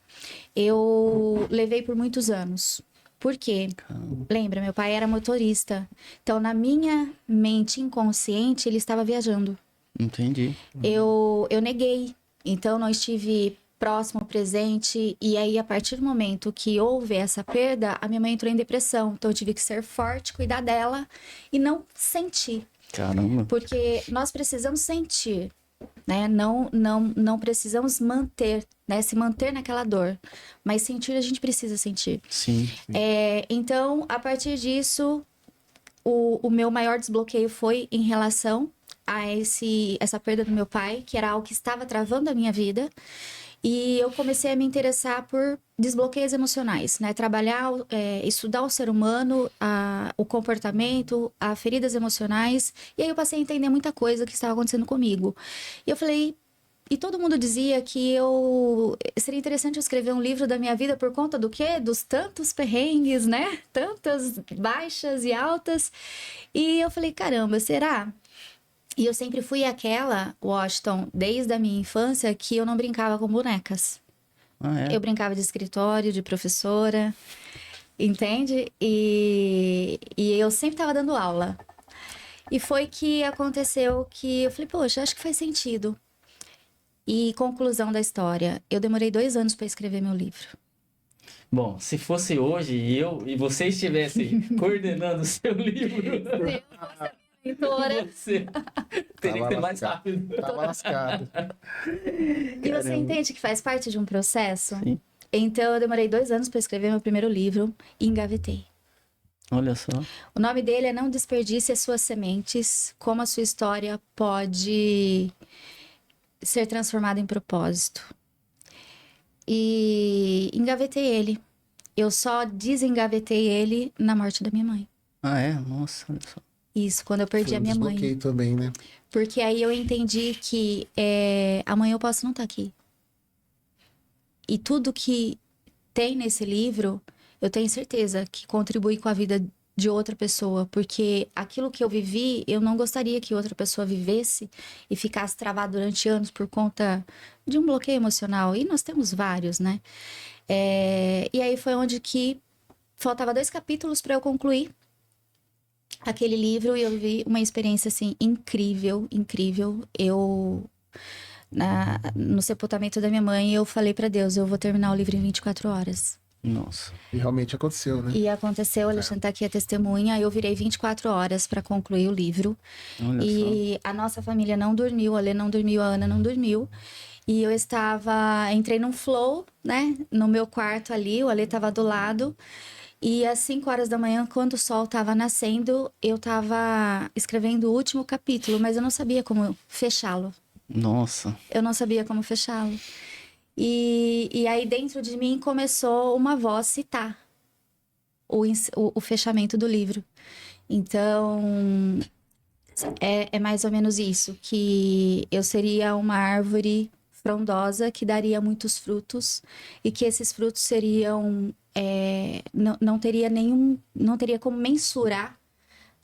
eu levei por muitos anos. Por quê? Caramba. Lembra, meu pai era motorista. Então, na minha mente inconsciente, ele estava viajando. Entendi. Eu neguei. Então, não estive próximo, presente. E aí, a partir do momento que houve essa perda, a minha mãe entrou em depressão. Então, eu tive que ser forte, cuidar dela e não sentir. Caramba. Porque nós precisamos sentir, né? Não precisamos manter, né? Se manter naquela dor. Mas sentir, a gente precisa sentir. Sim. Então, a partir disso, o meu maior desbloqueio foi em relação a essa perda do meu pai, que era algo que estava travando a minha vida. E eu comecei a me interessar por desbloqueios emocionais, né? Trabalhar, estudar o ser humano, o comportamento, as feridas emocionais. E aí eu passei a entender muita coisa que estava acontecendo comigo. E eu falei... E todo mundo dizia que seria interessante eu escrever um livro da minha vida por conta do quê? Dos tantos perrengues, né? Tantas baixas e altas. E eu falei, caramba, será? E eu sempre fui aquela, Washington, desde a minha infância, que eu não brincava com bonecas. Eu brincava de escritório, de professora, entende? E eu sempre estava dando aula. E foi que aconteceu que eu falei, poxa, acho que faz sentido. E conclusão da história, eu demorei 2 anos para escrever meu livro. Bom, se fosse hoje e você estivesse coordenando o seu livro, você teria que ser mais rápido. Tava lascado. E você entende que faz parte de um processo? Sim. Então, eu demorei 2 anos para escrever meu primeiro livro e engavetei. Olha só. O nome dele é Não Desperdice as Suas Sementes, como a sua história pode ser transformada em propósito. E engavetei ele. eu só desengavetei ele na morte da minha mãe. Ah, é? Nossa, olha só. Isso, quando eu perdi Foi a um minha mãe. desbloqueio também, né? Porque aí eu entendi que amanhã eu posso não estar aqui. E tudo que tem nesse livro, eu tenho certeza que contribui com a vida de outra pessoa. Porque aquilo que eu vivi, eu não gostaria que outra pessoa vivesse e ficasse travado durante anos por conta de um bloqueio emocional. E nós temos vários, né? E aí foi onde que faltava 2 capítulos para eu concluir aquele livro e eu vi uma experiência, assim, incrível, incrível. No sepultamento da minha mãe, eu falei pra Deus, eu vou terminar o livro em 24 horas. Nossa. E realmente aconteceu, né? E aconteceu, o Alexandre tá aqui a testemunha, eu virei 24 horas pra concluir o livro. Olha E a nossa família não dormiu, a Lê não dormiu, a Ana não dormiu. E eu entrei num flow, né, no meu quarto ali, o Alê tava do lado. E às 5 horas da manhã, quando o sol tava nascendo, eu tava escrevendo o último capítulo, mas eu não sabia como fechá-lo. Nossa. Eu não sabia como fechá-lo. E aí dentro de mim começou uma voz citar o fechamento do livro. Então, é mais ou menos isso, que eu seria uma árvore frondosa que daria muitos frutos e que esses frutos seriam... não teria como mensurar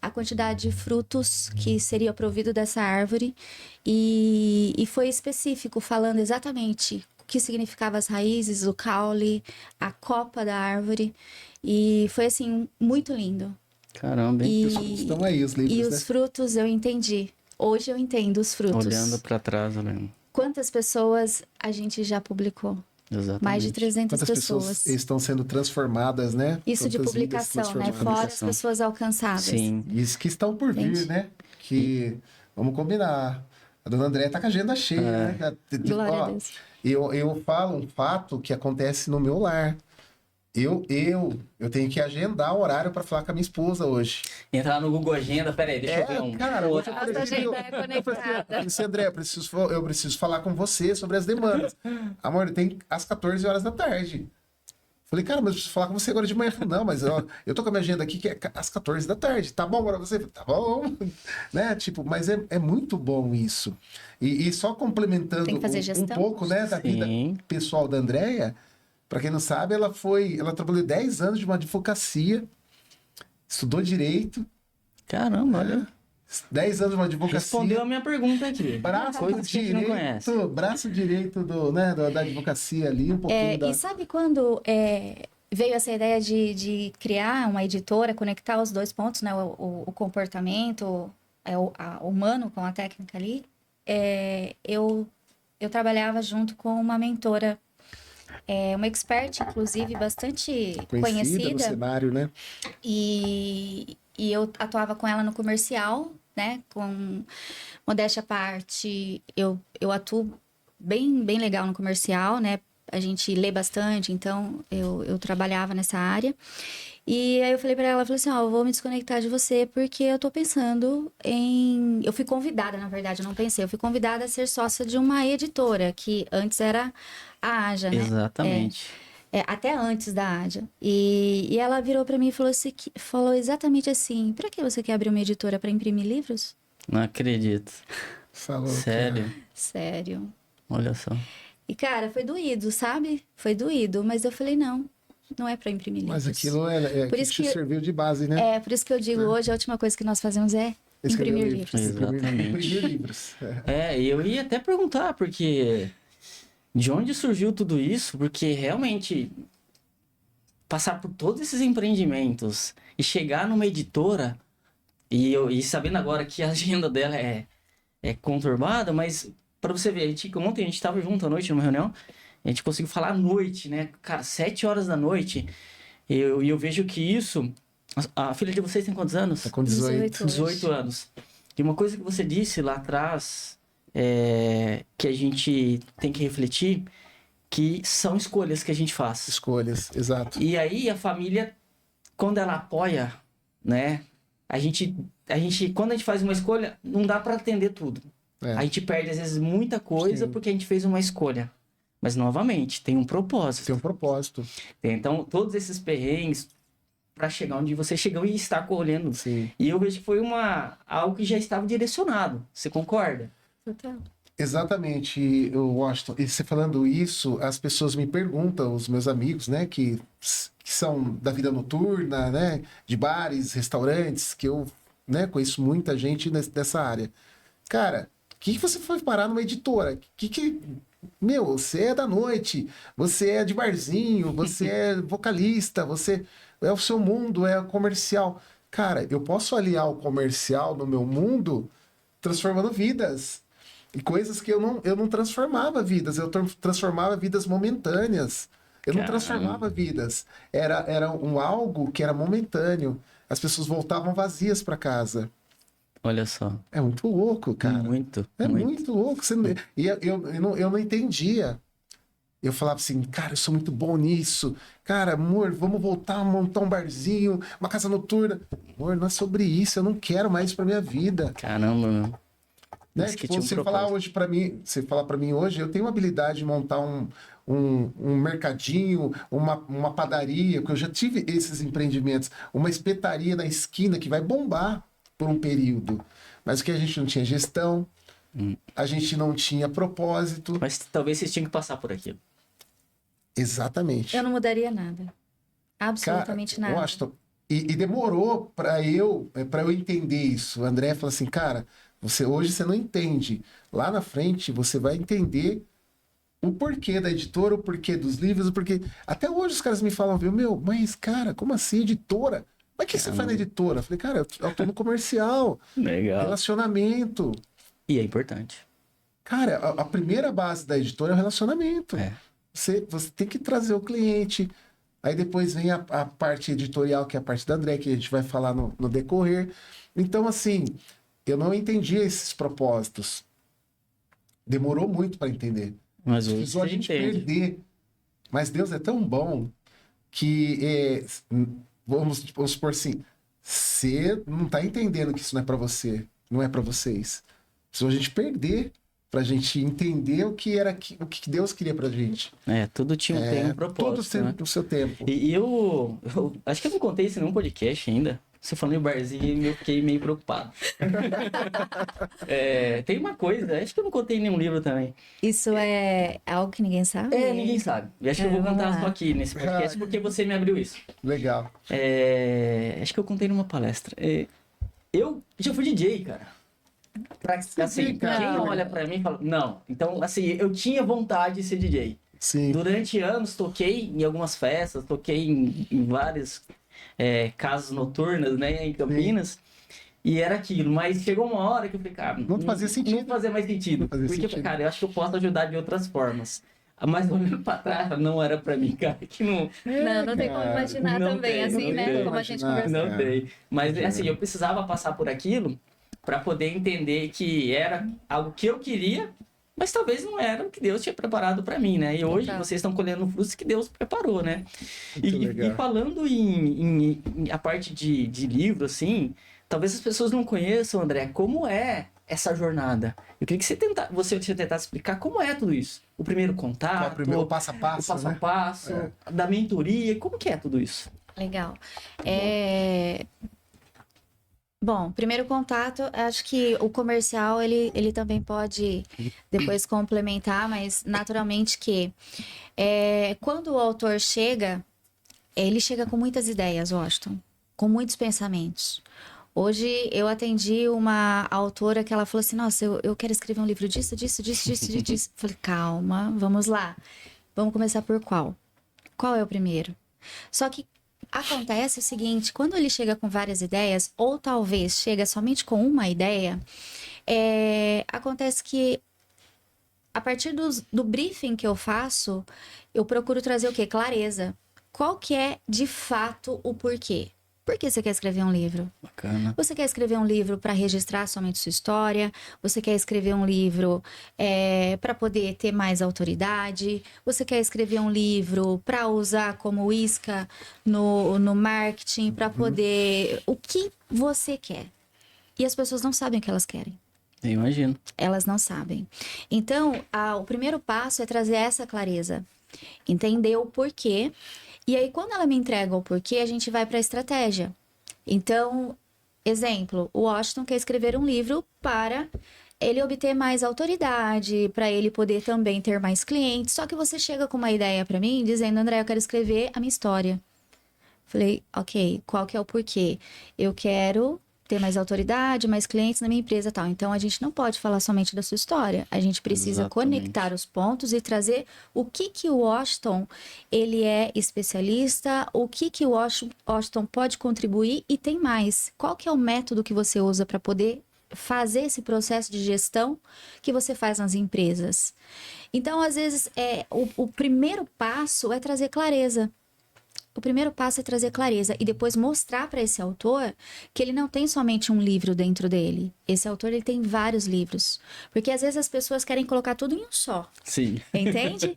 a quantidade de frutos que seria provido dessa árvore e foi específico, falando exatamente o que significava as raízes, o caule, a copa da árvore e foi assim, muito lindo. Caramba, hein? Estão aí os livros, E né? os frutos eu entendi. Hoje eu entendo os frutos. Olhando pra trás, olhando. Quantas pessoas a gente já publicou? Exatamente. Mais de 300 Quantas pessoas estão sendo transformadas, né? Isso de Quantas vidas publicação, né? transformadas. Fora as pessoas alcançadas. Sim. Isso que estão por vir, Gente. né? Que, vamos combinar, a dona Andréia tá com a agenda cheia, né? Glória Ó, a Deus. eu falo um fato que acontece no meu lar. Eu tenho que agendar o horário para falar com a minha esposa hoje. Entrar lá no Google Agenda, peraí, deixa eu ver um. Cara, hoje eu Nossa falei, agenda é eu falei conectada. assim, André, eu preciso falar com você sobre as demandas. Amor, tem às 14 horas da tarde. Falei, cara, mas eu preciso falar com você agora de manhã. Não, mas eu tô com a minha agenda aqui que é às 14 da tarde. Tá bom para você? Tá bom. Né? Tipo, mas é muito bom isso. E só complementando Tem que fazer um gestão. pouco, né, da vida Sim. pessoal da Andréia, para quem não sabe, ela trabalhou 10 anos de uma advocacia, estudou direito, Caramba, olha. 10 anos de uma advocacia. Respondeu a minha pergunta aqui. Braço Coisas que a gente não conhece. braço direito da advocacia ali, um pouquinho E sabe quando veio essa ideia de criar uma editora, conectar os 2 pontos, né? O comportamento humano com a técnica ali? Eu trabalhava junto com uma mentora, uma expert, inclusive, bastante conhecida no conhecida. cenário, né? E eu atuava com ela no comercial, né? Com modéstia à parte, eu atuo bem legal no comercial, né? A gente lê bastante, então eu trabalhava nessa área. E aí eu falei pra ela, assim, eu vou me desconectar de você porque eu tô pensando em... Eu fui convidada, na verdade, eu não pensei. Eu fui convidada a ser sócia de uma editora, que antes era a Aja, né? Exatamente. Até antes da Aja. E ela virou pra mim e falou exatamente assim, pra que você quer abrir uma editora pra imprimir livros? Não acredito. Falou. Sério? Sério. Olha só. E, cara, foi doído, sabe? Foi doído, mas eu falei, não é pra imprimir livros. Mas aquilo Por que isso te que- serviu de base, né? Por isso que eu digo, hoje a última coisa que nós fazemos é Escrever imprimir livros. livros. Exatamente. Imprimir livros. Eu ia até perguntar, porque de onde surgiu tudo isso? Porque realmente passar por todos esses empreendimentos e chegar numa editora e sabendo agora que a agenda dela é conturbada, mas para você ver, ontem a gente estava junto à noite numa reunião, a gente conseguiu falar à noite, né? Cara, 7 horas da noite, e eu vejo que isso... A filha de vocês tem quantos anos? Tá com 18. 18 anos. E uma coisa que você disse lá atrás, que a gente tem que refletir, que são escolhas que a gente faz. Escolhas, exato. E aí a família, quando ela apoia, né? Quando a gente faz uma escolha, não dá para atender tudo. É. A gente perde, às vezes, muita coisa Sim. porque a gente fez uma escolha. Mas, novamente, tem um propósito. Tem um propósito. Então, todos esses perrengues para chegar onde você chegou e estar colhendo. Sim. E eu vejo que foi algo que já estava direcionado. Você concorda? Total. Exatamente, Washington. E você falando isso, as pessoas me perguntam, os meus amigos, né, que são da vida noturna, né, de bares, restaurantes, que eu, né, conheço muita gente dessa área. Cara, o que você foi parar numa editora? Meu, você é da noite, você é de barzinho, você é vocalista, você é o seu mundo, é comercial. Cara, eu posso aliar o comercial no meu mundo transformando vidas. E coisas que eu não transformava vidas, eu transformava vidas momentâneas. Eu não transformava vidas. Era algo que era momentâneo. As pessoas voltavam vazias para casa. Olha só. É muito louco, cara. Muito. É muito louco. E eu não entendia. Eu falava assim, cara, eu sou muito bom nisso. Cara, amor, vamos voltar a montar um barzinho, uma casa noturna. Amor, não é sobre isso. Eu não quero mais isso pra minha vida. Caramba, meu. Né? Isso que Tipo, tinha um você falar propósito. hoje para mim, você falar para mim hoje, eu tenho uma habilidade de montar um mercadinho, uma padaria, porque eu já tive esses empreendimentos, uma espetaria na esquina que vai bombar por um período. Mas o que a gente não tinha gestão, a gente não tinha propósito. Mas talvez vocês tinham que passar por aquilo. Exatamente. Eu não mudaria nada. Absolutamente nada. Washington, e demorou para eu entender isso. O André falou assim, cara, hoje você não entende. Lá na frente você vai entender o porquê da editora, o porquê dos livros, o porquê. Até hoje os caras me falam, viu, mas cara, como assim editora? Mas o que você faz na editora? Eu falei, cara, eu tô no comercial, Legal. relacionamento. E é importante. Cara, a primeira base da editora é o relacionamento. É. Você tem que trazer o cliente. Aí depois vem a parte editorial, que é a parte da André, que a gente vai falar no decorrer. Então, assim, eu não entendia esses propósitos. Demorou muito para entender. Mas hoje Precisou a você gente entende. perder. Mas Deus é tão bom que, vamos supor assim, você não está entendendo que isso não é para você, não é para vocês. Precisou a gente perder para a gente entender o que Deus queria para a gente. Tudo tinha tem um propósito. Tudo tem né? o seu tempo. E eu acho que eu não contei isso em nenhum podcast ainda. Você falando em barzinho, eu fiquei meio preocupado. Tem uma coisa, acho que eu não contei em nenhum livro também. Isso é algo que ninguém sabe? Ninguém sabe. E acho que eu vou vamos contar lá. só aqui nesse podcast porque você me abriu isso. Legal. Acho que eu contei numa palestra. Eu já fui DJ, cara. Assim, cara. quem olha pra mim fala, não. Então, assim, eu tinha vontade de ser DJ. Sim. Durante anos, toquei em algumas festas, toquei em várias casas noturnas, né, em Campinas. E era aquilo, mas chegou uma hora que eu falei, cara, Não fazia sentido. Não fazia mais sentido. Não fazia Porque, sentido. cara, eu acho que eu posso ajudar de outras formas. Mas olhando pra trás, não era pra mim, cara. Que não, Não tem como imaginar Não também, tem, assim, não né? tem. Como a gente Imaginar. conversou. não dei. Mas, assim, eu precisava passar por aquilo para poder entender que era algo que eu queria, mas talvez não era o que Deus tinha preparado para mim, né? E hoje Total. vocês estão colhendo frutos que Deus preparou, né? Muito legal. E falando em a parte de livro, assim, talvez as pessoas não conheçam, André, como é essa jornada. Eu queria que você tentasse explicar como é tudo isso. O primeiro contato, O primeiro passo a o passo, passo a né? passo, da mentoria, como que é tudo isso? Legal. Bom, primeiro contato, acho que o comercial, ele também pode depois complementar, mas naturalmente que quando o autor chega, ele chega com muitas ideias, Washington, com muitos pensamentos. Hoje eu atendi uma autora que ela falou assim, nossa, eu quero escrever um livro disso. Falei, calma, vamos lá. Vamos começar por qual? Qual é o primeiro? Só que acontece o seguinte, quando ele chega com várias ideias, ou talvez chega somente com uma ideia, acontece que a partir do briefing que eu faço, eu procuro trazer o quê? Clareza. Qual que é, de fato, o porquê? Por que você quer escrever um livro? Bacana. Você quer escrever um livro para registrar somente sua história? Você quer escrever um livro para poder ter mais autoridade? Você quer escrever um livro para usar como isca no marketing? Para poder... O que você quer? E as pessoas não sabem o que elas querem. Eu imagino. Elas não sabem. Então, o primeiro passo é trazer essa clareza, entender o porquê. E aí, quando ela me entrega o porquê, a gente vai para a estratégia. Então, exemplo, o Washington quer escrever um livro para ele obter mais autoridade, para ele poder também ter mais clientes. Só que você chega com uma ideia para mim, dizendo, André, eu quero escrever a minha história. Falei, ok, qual que é o porquê? Eu quero ter mais autoridade, mais clientes na minha empresa e tal. Então, a gente não pode falar somente da sua história. A gente precisa Exatamente. conectar os pontos e trazer o que o Washington, ele é especialista, o que o Washington pode contribuir e tem mais. Qual que é o método que você usa para poder fazer esse processo de gestão que você faz nas empresas? Então, às vezes, o primeiro passo é trazer clareza. O primeiro passo é trazer clareza e depois mostrar para esse autor que ele não tem somente um livro dentro dele. Esse autor, ele tem vários livros. Porque às vezes as pessoas querem colocar tudo em um só. Sim. Entende?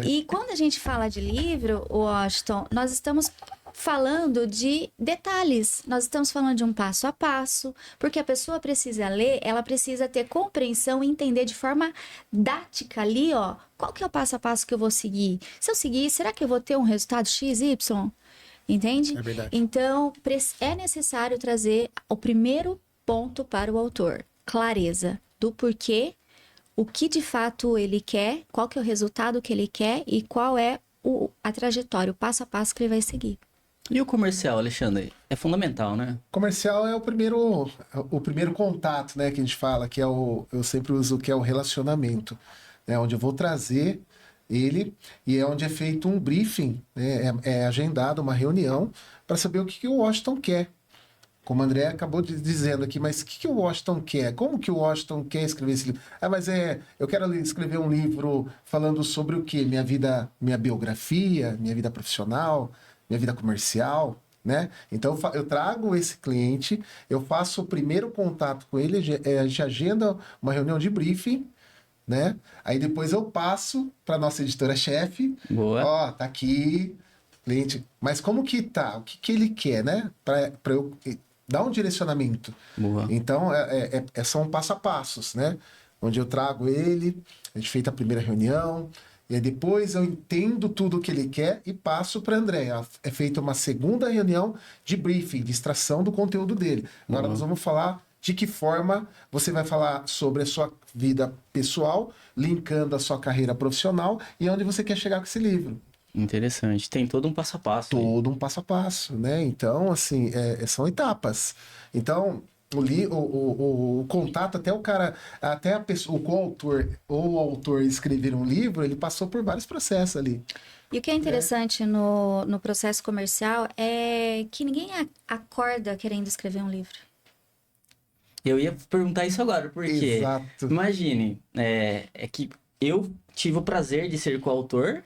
E quando a gente fala de livro, Washington, nós estamos falando de detalhes. Nós estamos falando de um passo a passo, porque a pessoa precisa ler, ela precisa ter compreensão e entender de forma didática ali, ó, qual que é o passo a passo que eu vou seguir. Se eu seguir, será que eu vou ter um resultado X, Y? Entende? É verdade. Então, é necessário trazer o primeiro ponto para o autor. Clareza do porquê, o que de fato ele quer, qual que é o resultado que ele quer e qual é a trajetória, o passo a passo que ele vai seguir. E o comercial, Alexandre? É fundamental, né? Comercial é o primeiro contato, né, que a gente fala, que é eu sempre uso que é o relacionamento, né, onde eu vou trazer ele e é onde é feito um briefing, né, é agendado uma reunião para saber o que o Washington quer. Como o André acabou dizendo aqui, mas o que o Washington quer? Como que o Washington quer escrever esse livro? Ah, mas eu quero escrever um livro falando sobre o quê? Minha vida, minha biografia, minha vida profissional, minha vida comercial, né? Então eu trago esse cliente, eu faço o primeiro contato com ele, a gente agenda uma reunião de briefing, né? Aí depois eu passo para nossa editora-chefe. Boa. Ó, tá aqui, cliente. Mas como que tá? O que ele quer, né? Para eu dar um direcionamento. Boa. Então, são passo a passos, né? Onde eu trago ele, a gente feita a primeira reunião, e aí depois eu entendo tudo o que ele quer e passo para André. É feita uma segunda reunião de briefing, de extração do conteúdo dele. Agora nós vamos falar de que forma você vai falar sobre a sua vida pessoal, linkando a sua carreira profissional e onde você quer chegar com esse livro. Interessante. Tem todo um passo a passo. Todo um passo a passo, né? Então, assim, são etapas. Então, o contato, até o cara, até a pessoa, o coautor ou o autor escrever um livro, ele passou por vários processos ali. E o que é interessante no processo comercial é que ninguém acorda querendo escrever um livro. Eu ia perguntar isso agora, porque Exato. imagine, é que eu tive o prazer de ser coautor,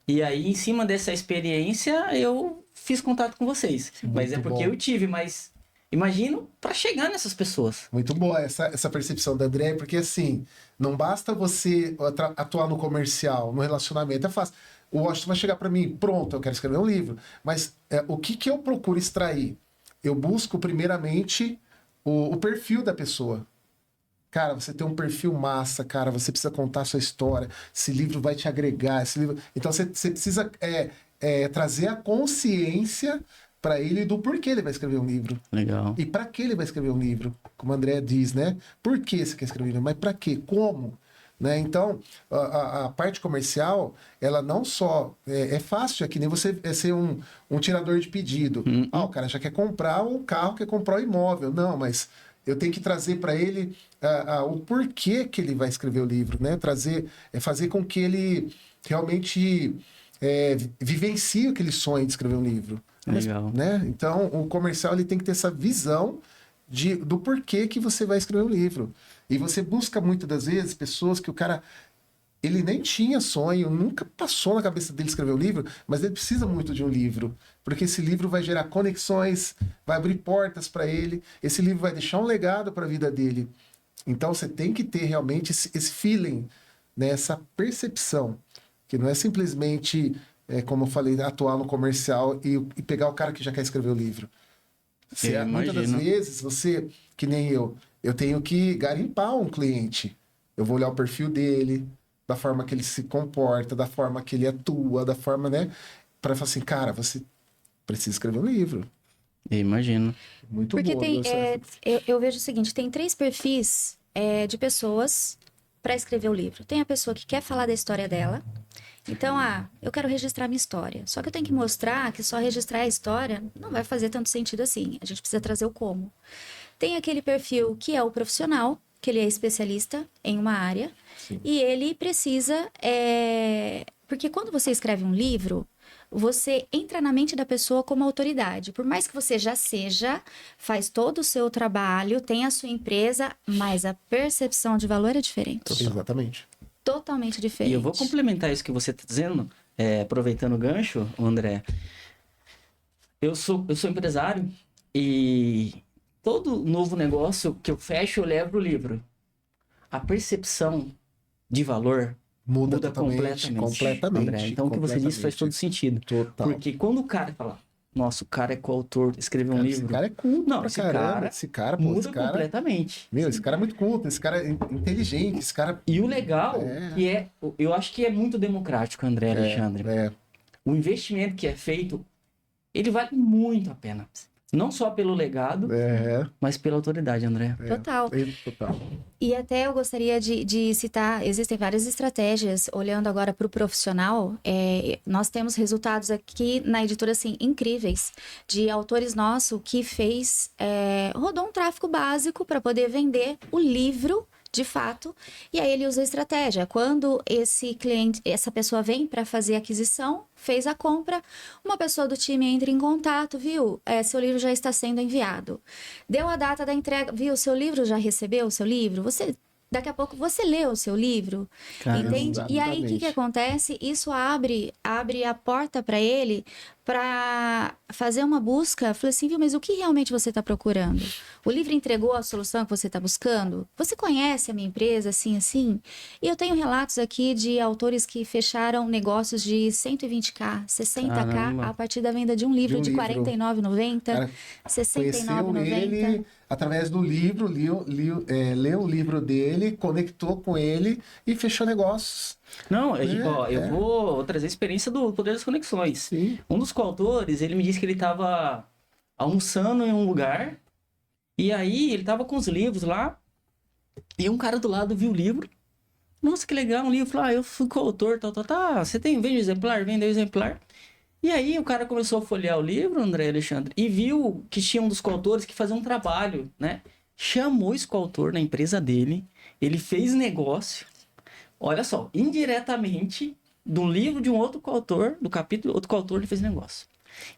e aí em cima dessa experiência eu fiz contato com vocês. Mas é porque eu tive, mas imagino para chegar nessas pessoas. Muito boa essa percepção da André, porque assim, não basta você atuar no comercial, no relacionamento, é fácil. O Washington vai chegar para mim, pronto, eu quero escrever um livro, mas o que eu procuro extrair? Eu busco primeiramente o perfil da pessoa. Cara, você tem um perfil massa, cara, você precisa contar a sua história, esse livro vai te agregar, esse livro... Então você precisa trazer a consciência para ele do porquê ele vai escrever um livro. Legal. E para que ele vai escrever um livro? Como o André diz, né? Por que você quer escrever um livro? Mas para quê? Como? Né? Então, a parte comercial, ela não só... É fácil, é que nem você ser um tirador de pedido. O cara já quer comprar o carro, quer comprar o imóvel. Não, mas eu tenho que trazer para ele o porquê que ele vai escrever o livro, né? Fazer com que ele realmente vivencie aquele sonho de escrever um livro. Legal. Né? Então, o comercial ele tem que ter essa visão do porquê que você vai escrever um livro. E você busca muitas das vezes pessoas que o cara ele nem tinha sonho, nunca passou na cabeça dele escrever um livro, mas ele precisa muito de um livro, porque esse livro vai gerar conexões, vai abrir portas para ele, esse livro vai deixar um legado para a vida dele. Então você tem que ter realmente esse feeling, né? Essa percepção, que não é simplesmente, como eu falei, atuar no comercial e pegar o cara que já quer escrever o livro. Muitas das vezes, você, que nem eu eu tenho que garimpar um cliente. Eu vou olhar o perfil dele, da forma que ele se comporta, da forma que ele atua, da forma, né? Para falar assim, cara, você precisa escrever um livro. Eu imagino. Muito Porque boa. tem, eu vejo o seguinte, tem 3 perfis de pessoas para escrever o livro. Tem a pessoa que quer falar da história dela. Então, eu quero registrar minha história. Só que eu tenho que mostrar que só registrar a história não vai fazer tanto sentido assim. A gente precisa trazer o como. Tem aquele perfil que é o profissional, que ele é especialista em uma área. Sim. E ele precisa... Porque quando você escreve um livro, você entra na mente da pessoa como autoridade. Por mais que você já seja, faz todo o seu trabalho, tem a sua empresa, mas a percepção de valor é diferente. Exatamente. Totalmente diferente. E eu vou complementar isso que você está dizendo, aproveitando o gancho, André. Eu sou empresário e todo novo negócio que eu fecho, eu levo o livro. A percepção de valor muda completamente. André. Então, o que você disse faz todo sentido. Total. Porque quando o cara fala, nossa, o cara é coautor, escreveu um livro. Esse cara é culto. Não, pra esse caramba. cara Esse cara, pô, muda esse cara... completamente. Meu, esse cara é muito culto, esse cara é inteligente, esse cara... E o legal, que eu acho que é muito democrático, André Alexandre. O investimento que é feito, ele vale muito a pena. Não só pelo legado, mas pela autoridade, André. Total. Total. E até eu gostaria de citar, existem várias estratégias, olhando agora para o profissional, nós temos resultados aqui na editora, assim, incríveis, de autores nossos que rodou um tráfego básico para poder vender o livro, de fato, e aí ele usa a estratégia. Quando esse cliente, essa pessoa vem para fazer a aquisição, fez a compra, uma pessoa do time entra em contato, viu? Seu livro já está sendo enviado. Deu a data da entrega, viu? Seu livro já recebeu o seu livro? Daqui a pouco você lê o seu livro, entende? Exatamente. E aí, o que acontece? Isso abre a porta para ele para fazer uma busca. Falei assim, viu, mas o que realmente você está procurando? O livro entregou a solução que você está buscando? Você conhece a minha empresa, assim, assim? E eu tenho relatos aqui de autores que fecharam negócios de 120k, 60k, Caramba. a partir da venda de um livro de R$ 49,90, R$ 69,90. Ele através do livro, leu o livro dele, conectou com ele e fechou negócios. Não, eu vou trazer a experiência do Poder das Conexões. Sim. Um dos coautores, ele me disse que ele estava almoçando em um lugar, e aí ele estava com os livros lá, e um cara do lado viu o livro. Nossa, que legal, um livro. Falou, eu fui coautor, tá, você vende o exemplar? Vendeu o exemplar. E aí o cara começou a folhear o livro, André Alexandre, e viu que tinha um dos coautores que fazia um trabalho, né? Chamou esse coautor na empresa dele, ele fez negócio, olha só, indiretamente, do livro de um outro coautor, do capítulo, outro coautor, ele fez negócio.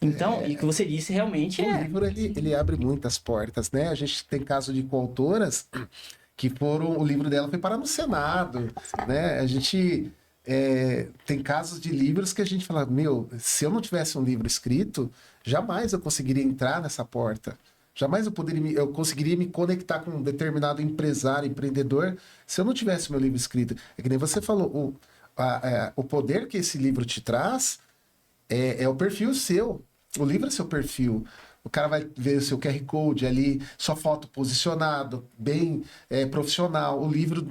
Então, e o que você disse realmente O livro, ele abre muitas portas, né? A gente tem caso de coautoras que o livro dela foi parar no Senado, né? A gente... tem casos de livros que a gente fala, se eu não tivesse um livro escrito, jamais eu conseguiria entrar nessa porta. Jamais eu conseguiria me conectar com um determinado empresário, empreendedor, se eu não tivesse meu livro escrito. É que nem você falou, o poder que esse livro te traz é o perfil seu. O livro é seu perfil. O cara vai ver o seu QR Code ali, sua foto posicionado, bem profissional. O livro...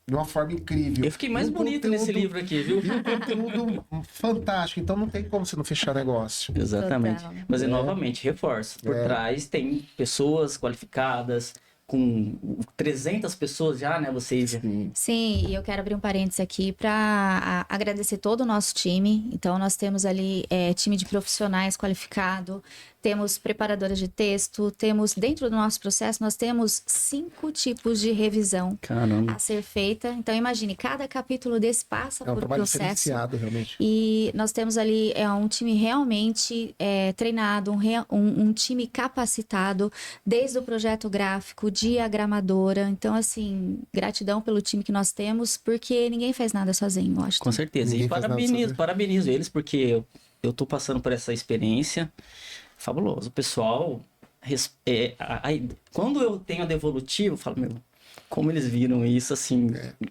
de uma forma incrível. Eu fiquei mais bonito nesse livro aqui, viu? E um conteúdo fantástico. Então não tem como você não fechar negócio. Exatamente. Total. Mas, novamente, reforço. Por trás tem pessoas qualificadas, com 300 pessoas já, né? Vocês. Sim, e eu quero abrir um parênteses aqui para agradecer todo o nosso time. Então, nós temos ali time de profissionais qualificado, temos preparadoras de texto, temos, dentro do nosso processo, nós temos 5 tipos de revisão Caramba. a ser feita. Então, imagine, cada capítulo desse passa É um por trabalho processo. diferenciado, realmente. E nós temos ali um time realmente treinado, um time capacitado, desde o projeto gráfico, diagramadora. Então, assim, gratidão pelo time que nós temos, porque ninguém faz nada sozinho, eu acho. Com certeza. Ninguém E faz nada sozinho. parabenizo eles, porque eu tô passando por essa experiência. Fabuloso. O pessoal, quando eu tenho a devolutiva, eu falo, como eles viram isso, assim,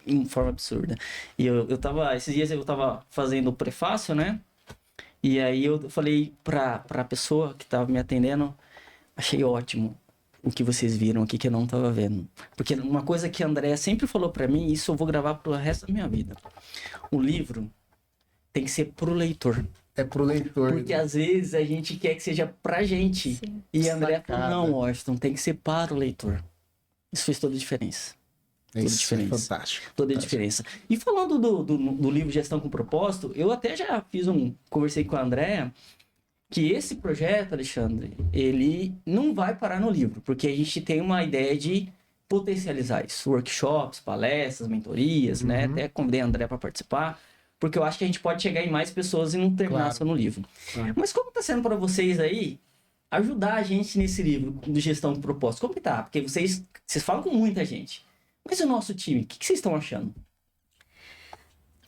de forma absurda. E esses dias eu tava fazendo o prefácio, né? E aí eu falei pra pessoa que tava me atendendo, achei ótimo. o que vocês viram aqui que eu não tava vendo. Porque uma coisa que a Andrea sempre falou pra mim, e isso eu vou gravar pro resto da minha vida. O livro tem que ser pro leitor. É pro leitor. Porque às vezes a gente quer que seja pra gente. Sim. E a Andrea falou, Sacada. não, Washington, tem que ser para o leitor. Isso fez toda a diferença. Toda a Isso é diferença. fantástico. Toda a fantástico. diferença. E falando do livro Gestão com Propósito, eu até já conversei com a Andrea, que esse projeto, Alexandre, ele não vai parar no livro, porque a gente tem uma ideia de potencializar isso. Workshops, palestras, mentorias, né? Até convidei a Andrea para participar, porque eu acho que a gente pode chegar em mais pessoas e não terminar Claro. só no livro. Claro. Mas como tá sendo para vocês aí ajudar a gente nesse livro de Gestão com Propósito? Como que tá? Porque vocês falam com muita gente. Mas e o nosso time? O que vocês estão achando?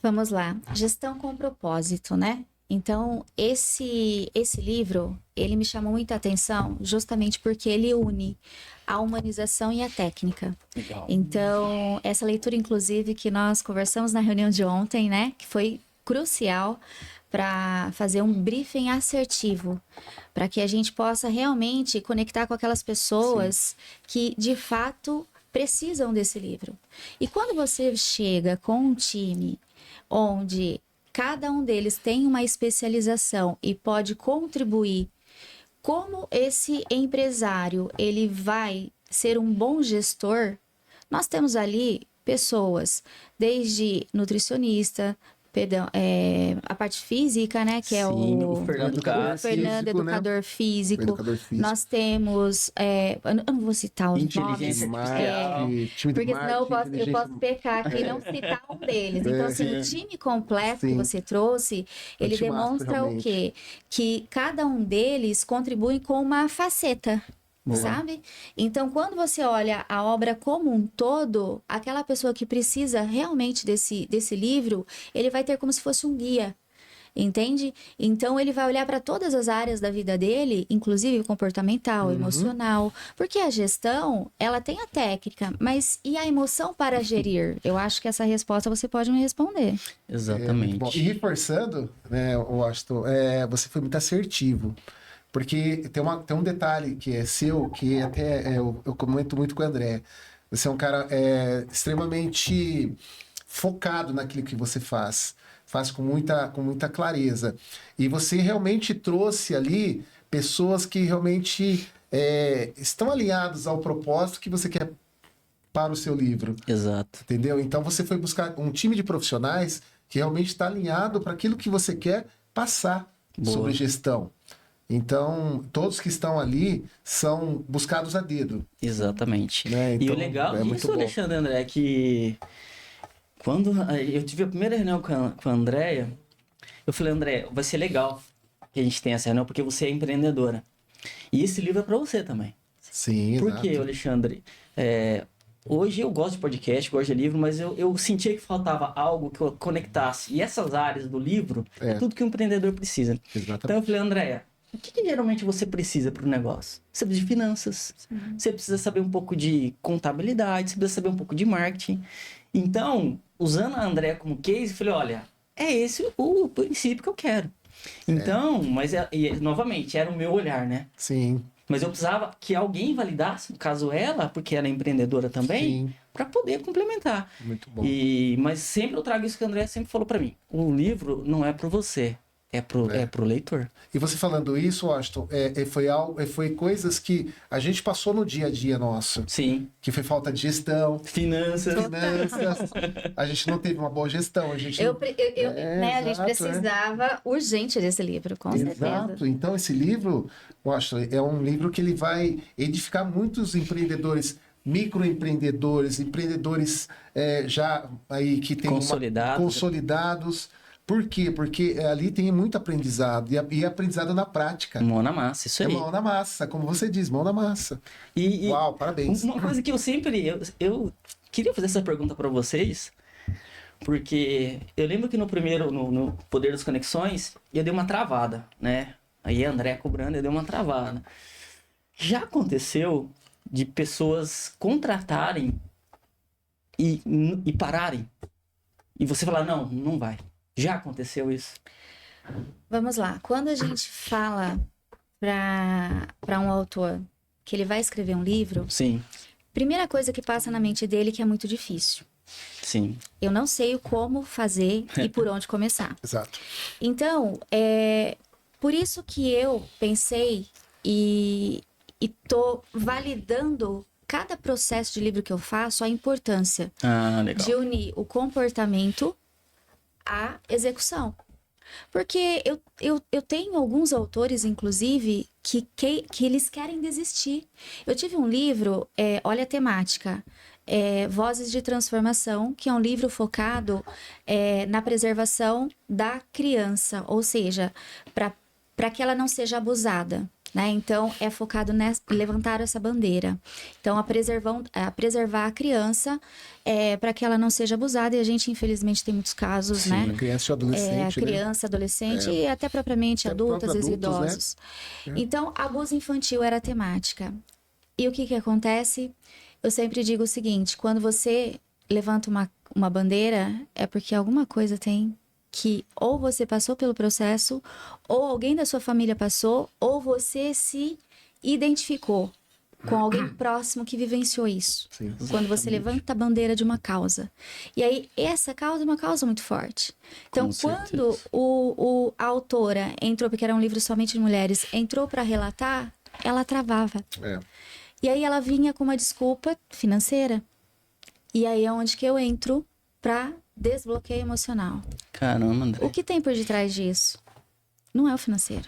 Vamos lá. Gestão com propósito, né? Então, esse livro, ele me chamou muita atenção justamente porque ele une a humanização e a técnica. Legal. Então, essa leitura, inclusive, que nós conversamos na reunião de ontem, né? Que foi crucial para fazer um briefing assertivo, para que a gente possa realmente conectar com aquelas pessoas que, de fato, precisam desse livro. E quando você chega com um time onde cada um deles tem uma especialização e pode contribuir, como esse empresário ele vai ser um bom gestor, nós temos ali pessoas, desde nutricionista, perdão, a parte física, né, que é Sim, o o Fernando Cassi. Fernando, Físico, né? educador físico. Educador físico. Nós temos, eu não vou citar os Inteligência nomes, artificial. Time de porque senão eu marketing, posso pecar aqui e não citar um deles. Então, assim, o time completo que Sim. você trouxe, ele timaço, demonstra o realmente. quê? Que cada um deles contribui com uma faceta. Boa. Sabe? Então, quando você olha a obra como um todo, aquela pessoa que precisa realmente desse livro, ele vai ter como se fosse um guia. Entende? Então, ele vai olhar para todas as áreas da vida dele, inclusive comportamental, emocional, porque a gestão, ela tem a técnica, mas e a emoção para gerir? Eu acho que essa resposta você pode me responder. Exatamente. Bom, e reforçando, né, Washington, você foi muito assertivo. Porque tem um detalhe que é seu, que até eu comento muito com o André. Você é um cara extremamente focado naquilo que você faz. Faz com muita clareza. E você realmente trouxe ali pessoas que realmente estão alinhados ao propósito que você quer para o seu livro. Exato. Entendeu? Então você foi buscar um time de profissionais que realmente está alinhado para aquilo que você quer passar Boa. sobre gestão. Então, todos que estão ali são buscados a dedo. Exatamente. Né? E Então, o legal é muito disso, bom. Alexandre André, é que quando eu tive a primeira reunião com a Andréia, eu falei, André, vai ser legal que a gente tenha essa reunião, porque você é empreendedora. E esse livro é para você também. Sim, Por exato. quê, Alexandre? Hoje eu gosto de podcast, gosto de livro, mas eu sentia que faltava algo que eu conectasse. E essas áreas do livro é tudo que um empreendedor precisa. Exatamente. Então eu falei, Andréia, o que geralmente você precisa para o negócio? Você precisa de finanças, você precisa saber um pouco de contabilidade, você precisa saber um pouco de marketing. Então, usando a Andréia como case, eu falei, olha, é esse o princípio que eu quero. Então, mas novamente, era o meu olhar, né? Sim, Mas eu precisava que alguém validasse, no caso ela, porque ela é empreendedora também, sim. para poder complementar. Muito bom. Mas sempre eu trago isso que a Andréia sempre falou para mim. O livro não é para você, é pro leitor. E você falando isso, Washington, foi coisas que a gente passou no dia a dia nosso. Sim. Que foi falta de gestão, Finanças. finanças. A gente não teve uma boa gestão. A gente A gente exato, precisava urgente desse livro, com certeza. Exato. Então, esse livro, Washington, é um livro que ele vai edificar muitos empreendedores, microempreendedores, empreendedores já aí que tem consolidados. Por quê? Porque ali tem muito aprendizado, e aprendizado na prática. Mão na massa, isso aí. Mão na massa, como você diz, mão na massa. Uau, parabéns. Uma coisa que eu sempre... Eu queria fazer essa pergunta para vocês, porque eu lembro que no Poder das Conexões, eu dei uma travada, né? Aí a André cobrando, eu dei uma travada. Já aconteceu de pessoas contratarem e pararem? E você falar, não vai. Já aconteceu isso? Vamos lá. Quando a gente fala para um autor, que ele vai escrever um livro, Sim, primeira coisa que passa na mente dele é que é muito difícil. sim. Eu não sei o como fazer e por onde começar. Exato. Então, por isso que eu pensei e tô validando cada processo de livro que eu faço, a importância Ah, legal. de unir o comportamento à execução. Porque eu tenho alguns autores, inclusive, que eles querem desistir. Eu tive um livro, olha a temática, Vozes de Transformação, que é um livro focado na preservação da criança, ou seja, para que ela não seja abusada. Né? Então, é focado levantar essa bandeira. Então, a preservar a criança para que ela não seja abusada. E a gente, infelizmente, tem muitos casos, Sim, né? criança e adolescente, né? Criança, adolescente e até propriamente Até adultos e adultos, idosos. né? Então, abuso infantil era a temática. E o que acontece? Eu sempre digo o seguinte, quando você levanta uma bandeira, é porque alguma coisa tem que ou você passou pelo processo, ou alguém da sua família passou, ou você se identificou com alguém próximo que vivenciou isso. Sim. Quando você levanta a bandeira de uma causa. E aí, essa causa é uma causa muito forte. Então, Com quando certeza. a autora entrou, porque era um livro somente de mulheres, entrou para relatar, ela travava. É. E aí ela vinha com uma desculpa financeira. E aí é onde que eu entro para desbloqueio emocional. Caramba, André. O que tem por detrás disso? Não é o financeiro.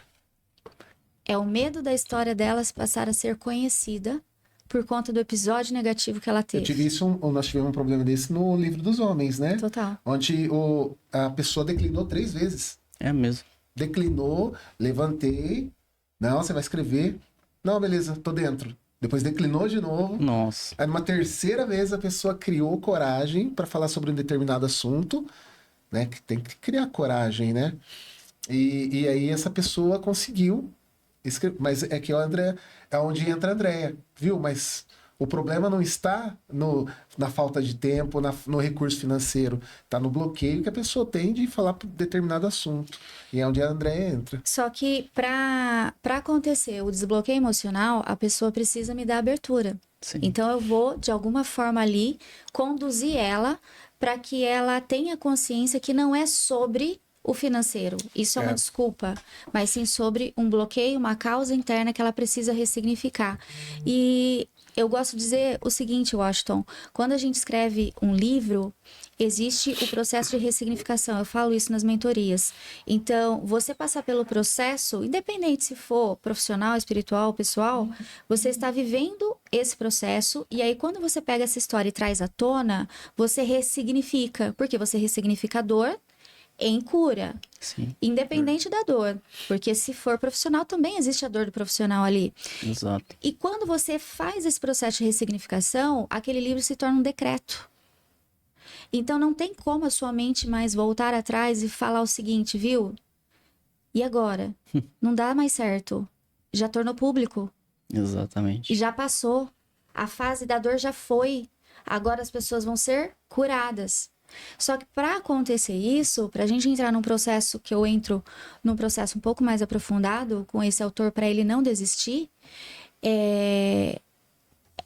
É o medo da história delas passar a ser conhecida por conta do episódio negativo que ela Eu teve. tive isso, nós tivemos um problema desse no Livro dos Homens, né? Total. Onde a pessoa declinou 3 vezes. É mesmo. Declinou, levantei. Não, você vai escrever. Não, beleza, tô dentro. Depois declinou de novo. Nossa. Aí, numa terceira vez, a pessoa criou coragem para falar sobre um determinado assunto, né? Que tem que criar coragem, né? E aí essa pessoa conseguiu escrever. Mas é que o André é onde entra a Andréia, viu? Mas o problema não está na falta de tempo, no recurso financeiro. Está no bloqueio que a pessoa tem de falar por determinado assunto. E é onde a Andréia entra. Só que para acontecer o desbloqueio emocional, a pessoa precisa me dar abertura. Sim. Então eu vou, de alguma forma ali, conduzir ela para que ela tenha consciência que não é sobre o financeiro. Isso é uma desculpa, mas sim sobre um bloqueio, uma causa interna que ela precisa ressignificar. E eu gosto de dizer o seguinte, Washington, quando a gente escreve um livro, existe o processo de ressignificação. Eu falo isso nas mentorias. Então, você passar pelo processo, independente se for profissional, espiritual, pessoal, você está vivendo esse processo e aí quando você pega essa história e traz à tona, você ressignifica. Porque você ressignifica a dor em cura. Sim, Independente da dor. Porque se for profissional, também existe a dor do profissional ali. exato. E quando você faz esse processo de ressignificação, aquele livro se torna um decreto. Então não tem como a sua mente mais voltar atrás e falar o seguinte, viu? E agora? Não dá mais certo. Já tornou público. Exatamente. E já passou. A fase da dor já foi. Agora as pessoas vão ser curadas. Só que para acontecer isso, para a gente entrar num processo que eu entro num processo um pouco mais aprofundado com esse autor para ele não desistir,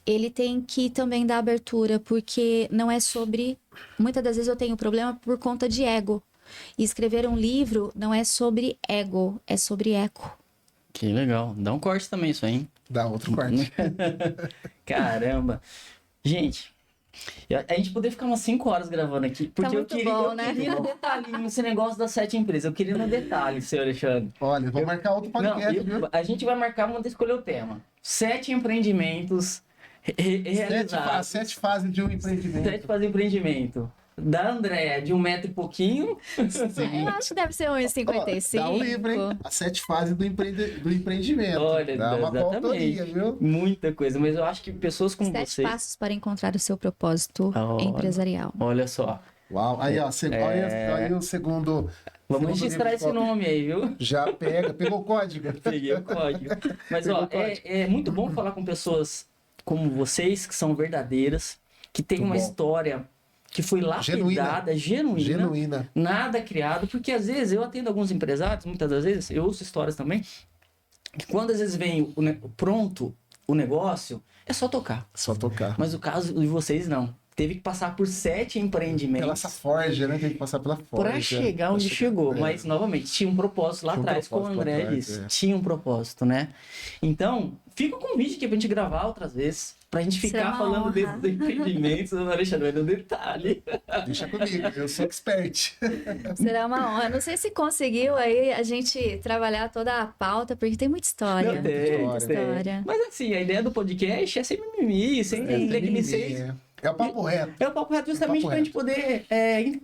ele tem que também dar abertura, porque não é sobre... Muitas das vezes eu tenho problema por conta de ego. E escrever um livro não é sobre ego, é sobre eco. Que legal. Dá um corte também isso aí, hein? Dá outro corte. Caramba. Gente, a gente poderia ficar umas 5 horas gravando aqui. Porque muito bom, né? eu queria no detalhe nesse negócio das 7 empresas. Eu queria no detalhe, seu Alexandre. Olha, vou marcar outro podcast, viu? A gente vai marcar, vamos escolher o tema. 7 empreendimentos realizados. 7 fases de um 7 empreendimento. fazer empreendimento. Da Andréia, de 1 metro e pouquinho. Eu acho que deve ser Ó, 1,55. dá um livro, hein? As 7 fases do empreendimento. Olha, dá uma exatamente. coautoria, viu? Muita coisa. Mas eu acho que pessoas como 7 vocês... passos para encontrar o seu propósito Olha. empresarial. Olha só. Uau. Aí, ó, olha aí o segundo. Vamos segundo registrar livro esse de nome aí, viu? Já pegou o código. Peguei o código. Mas, ó, Pegou o código. é muito bom falar com pessoas como vocês, que são verdadeiras, que têm Muito uma bom. história que foi lapidada, genuína, nada criado, porque às vezes eu atendo alguns empresários, muitas das vezes, eu ouço histórias também, que quando às vezes vem o pronto, o negócio, é só tocar. Só tocar. Mas o caso de vocês, não. Teve que passar por 7 empreendimentos. Pela essa forja, né? Tem que passar pela forja. Pra chegar onde chegou. Mas, novamente, tinha um propósito lá Tinha um atrás, como o propósito lá André atrás, disse. é. Tinha um propósito, né? Então, fica o convite aqui pra gente gravar outras vezes. Pra gente Será ficar uma falando honra. desses empreendimentos, Dona Alexandre, no detalhe. Deixa comigo, eu sou expert. Será uma honra. Não sei se conseguiu aí a gente trabalhar toda a pauta, porque tem muita história. Não, tem, muita tem. história. Mas assim, a ideia do podcast é sem mimimi, sem tecnicês. É o papo reto. É o papo reto justamente papo pra gente poder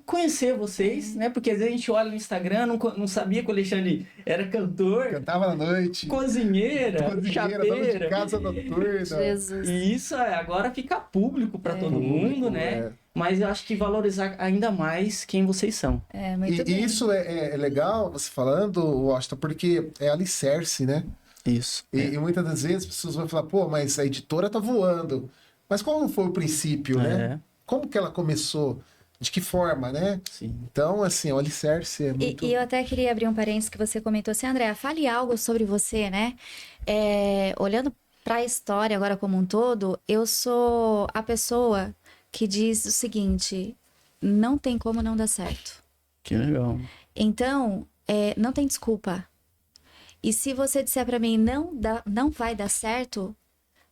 conhecer vocês, né? Porque às vezes a gente olha no Instagram, não sabia que o Alexandre era cantor, Cantava na noite. cozinheira, Dona de chapeira. casa noturna. Jesus. E isso agora fica público pra todo mundo, né? É. Mas eu acho que valorizar ainda mais quem vocês são. É, muito E bem. isso é legal você falando, Washington, porque é alicerce, né? Isso. E muitas das vezes as pessoas vão falar, pô, mas a editora tá voando. Mas qual foi o princípio, né? Como que ela começou? De que forma, né? Sim. Então, assim, o alicerce é muito... E eu até queria abrir um parênteses que você comentou assim, André, fale algo sobre você, né? Olhando para a história agora como um todo, eu sou a pessoa que diz o seguinte, não tem como não dar certo. Que legal. Então, não tem desculpa. E se você disser para mim não vai dar certo,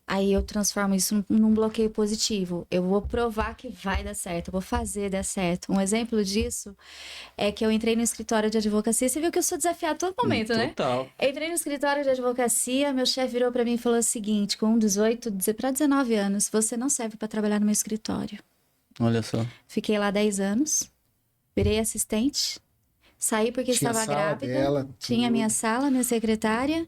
aí eu transformo isso num bloqueio positivo. Eu vou provar que vai dar certo, eu vou fazer dar certo. Um exemplo disso é que eu entrei no escritório de advocacia. Você viu que eu sou desafiada a todo momento, né? Total. Eu entrei no escritório de advocacia, meu chefe virou para mim e falou o seguinte, com 18 para 19 anos, você não serve para trabalhar no meu escritório. Olha só. Fiquei lá 10 anos, virei assistente, saí porque Tinha estava sala grávida, dela, tinha tudo. minha sala, minha secretária,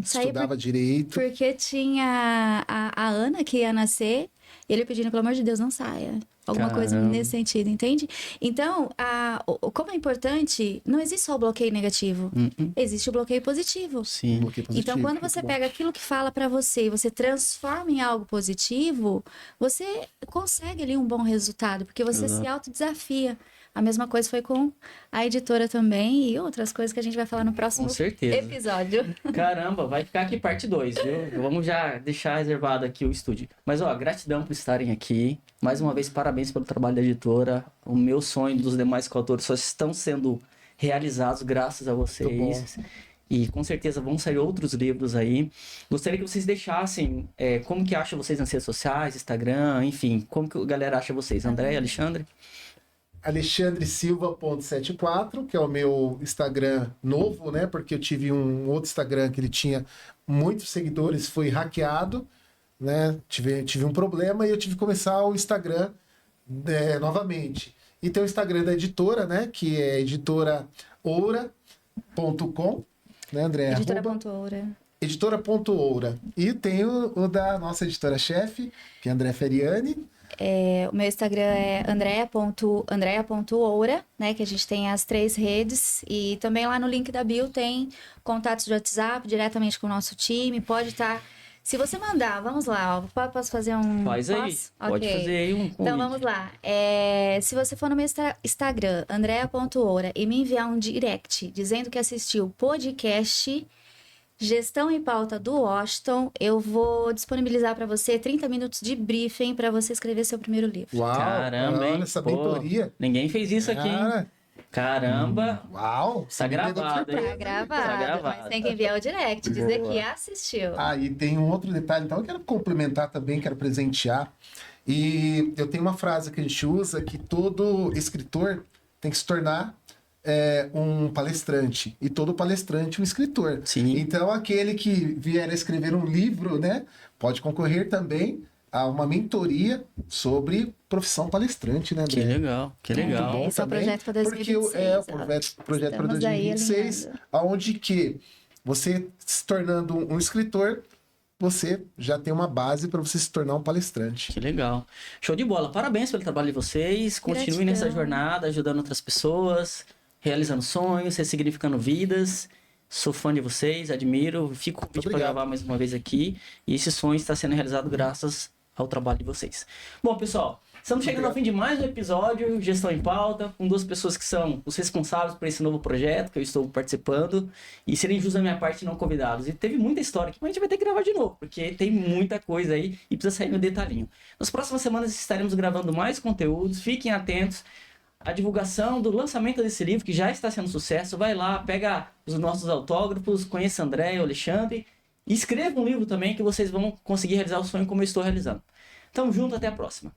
saí Estudava direito. porque tinha a Ana que ia nascer, e ele pedindo, pelo amor de Deus, não saia. Alguma coisa Caramba. nesse sentido, entende? Então, como é importante, não existe só o bloqueio negativo, existe o bloqueio positivo. Sim. Bloqueio positivo, Então, quando muito você bom. pega aquilo que fala pra você e você transforma em algo positivo, você consegue ali um bom resultado, porque você se autodesafia. A mesma coisa foi com a editora também e outras coisas que a gente vai falar no próximo Com certeza. episódio. Caramba, vai ficar aqui parte 2, viu? Vamos já deixar reservado aqui o estúdio. Mas, ó, gratidão por estarem aqui. Mais uma vez, parabéns pelo trabalho da editora. O meu sonho dos demais coautores só estão sendo realizados graças a vocês. E com certeza vão sair outros livros aí. Gostaria que vocês deixassem como que acha vocês nas redes sociais, Instagram, enfim. Como que a galera acha vocês? André, Alexandre? alexandresilva.74, que é o meu Instagram novo, né? Porque eu tive um outro Instagram que ele tinha muitos seguidores, foi hackeado, né? Tive um problema e eu tive que começar o Instagram novamente. E tem o Instagram da editora, né? Que é editoraoura.com, né, André? Editora.oura. Editora.oura. E tem o da nossa editora-chefe, que é André Feriani. O meu Instagram é andrea.oura, né? Que a gente tem as 3 redes. E também lá no link da bio tem contatos de WhatsApp diretamente com o nosso time. Pode estar... Se você mandar, vamos lá, ó, posso fazer um... Faz aí. Posso? Pode Ok. fazer aí um Então convite. vamos lá. Se você for no meu Instagram, andrea.oura, e me enviar um direct dizendo que assistiu o podcast Gestão em Pauta do Washington, eu vou disponibilizar para você 30 minutos de briefing para você escrever seu primeiro livro. Uau! Caramba, hein? Olha essa Pô, mentoria. ninguém fez isso aqui, hein? Cara, Caramba. uau! Tá gravado, hein? Tá gravado, Tá gravado. mas tem que enviar o direct, dizer Boa. que assistiu. Ah, e tem um outro detalhe, então eu quero complementar também, quero presentear. E eu tenho uma frase que a gente usa que todo escritor tem que se tornar um palestrante. E todo palestrante um escritor. Sim. Então aquele que vier a escrever um livro, né, pode concorrer também a uma mentoria sobre profissão palestrante, né, Que André? legal, que legal. Muito bom Esse é o também, projeto para 2026. Porque o projeto para Estamos aí 2026, alinhando. onde que você se tornando um escritor, você já tem uma base para você se tornar um palestrante. Que legal. Show de bola. Parabéns pelo trabalho de vocês. Continuem Gratidão. nessa jornada, ajudando outras pessoas, realizando sonhos, ressignificando vidas. Sou fã de vocês, admiro. Fico convite para Obrigado. gravar mais uma vez aqui. E esse sonho está sendo realizado graças ao trabalho de vocês. Bom, pessoal, estamos chegando ao fim de mais um episódio Gestão em Pauta, com duas pessoas que são os responsáveis por esse novo projeto que eu estou participando, e serem justos da minha parte não convidados. E teve muita história aqui, mas a gente vai ter que gravar de novo, porque tem muita coisa aí e precisa sair no detalhinho. Nas próximas semanas estaremos gravando mais conteúdos, fiquem atentos. A divulgação do lançamento desse livro, que já está sendo sucesso, vai lá, pega os nossos autógrafos, conheça André e Alexandre, e escreva um livro também que vocês vão conseguir realizar o sonho como eu estou realizando. Tamo junto, até a próxima.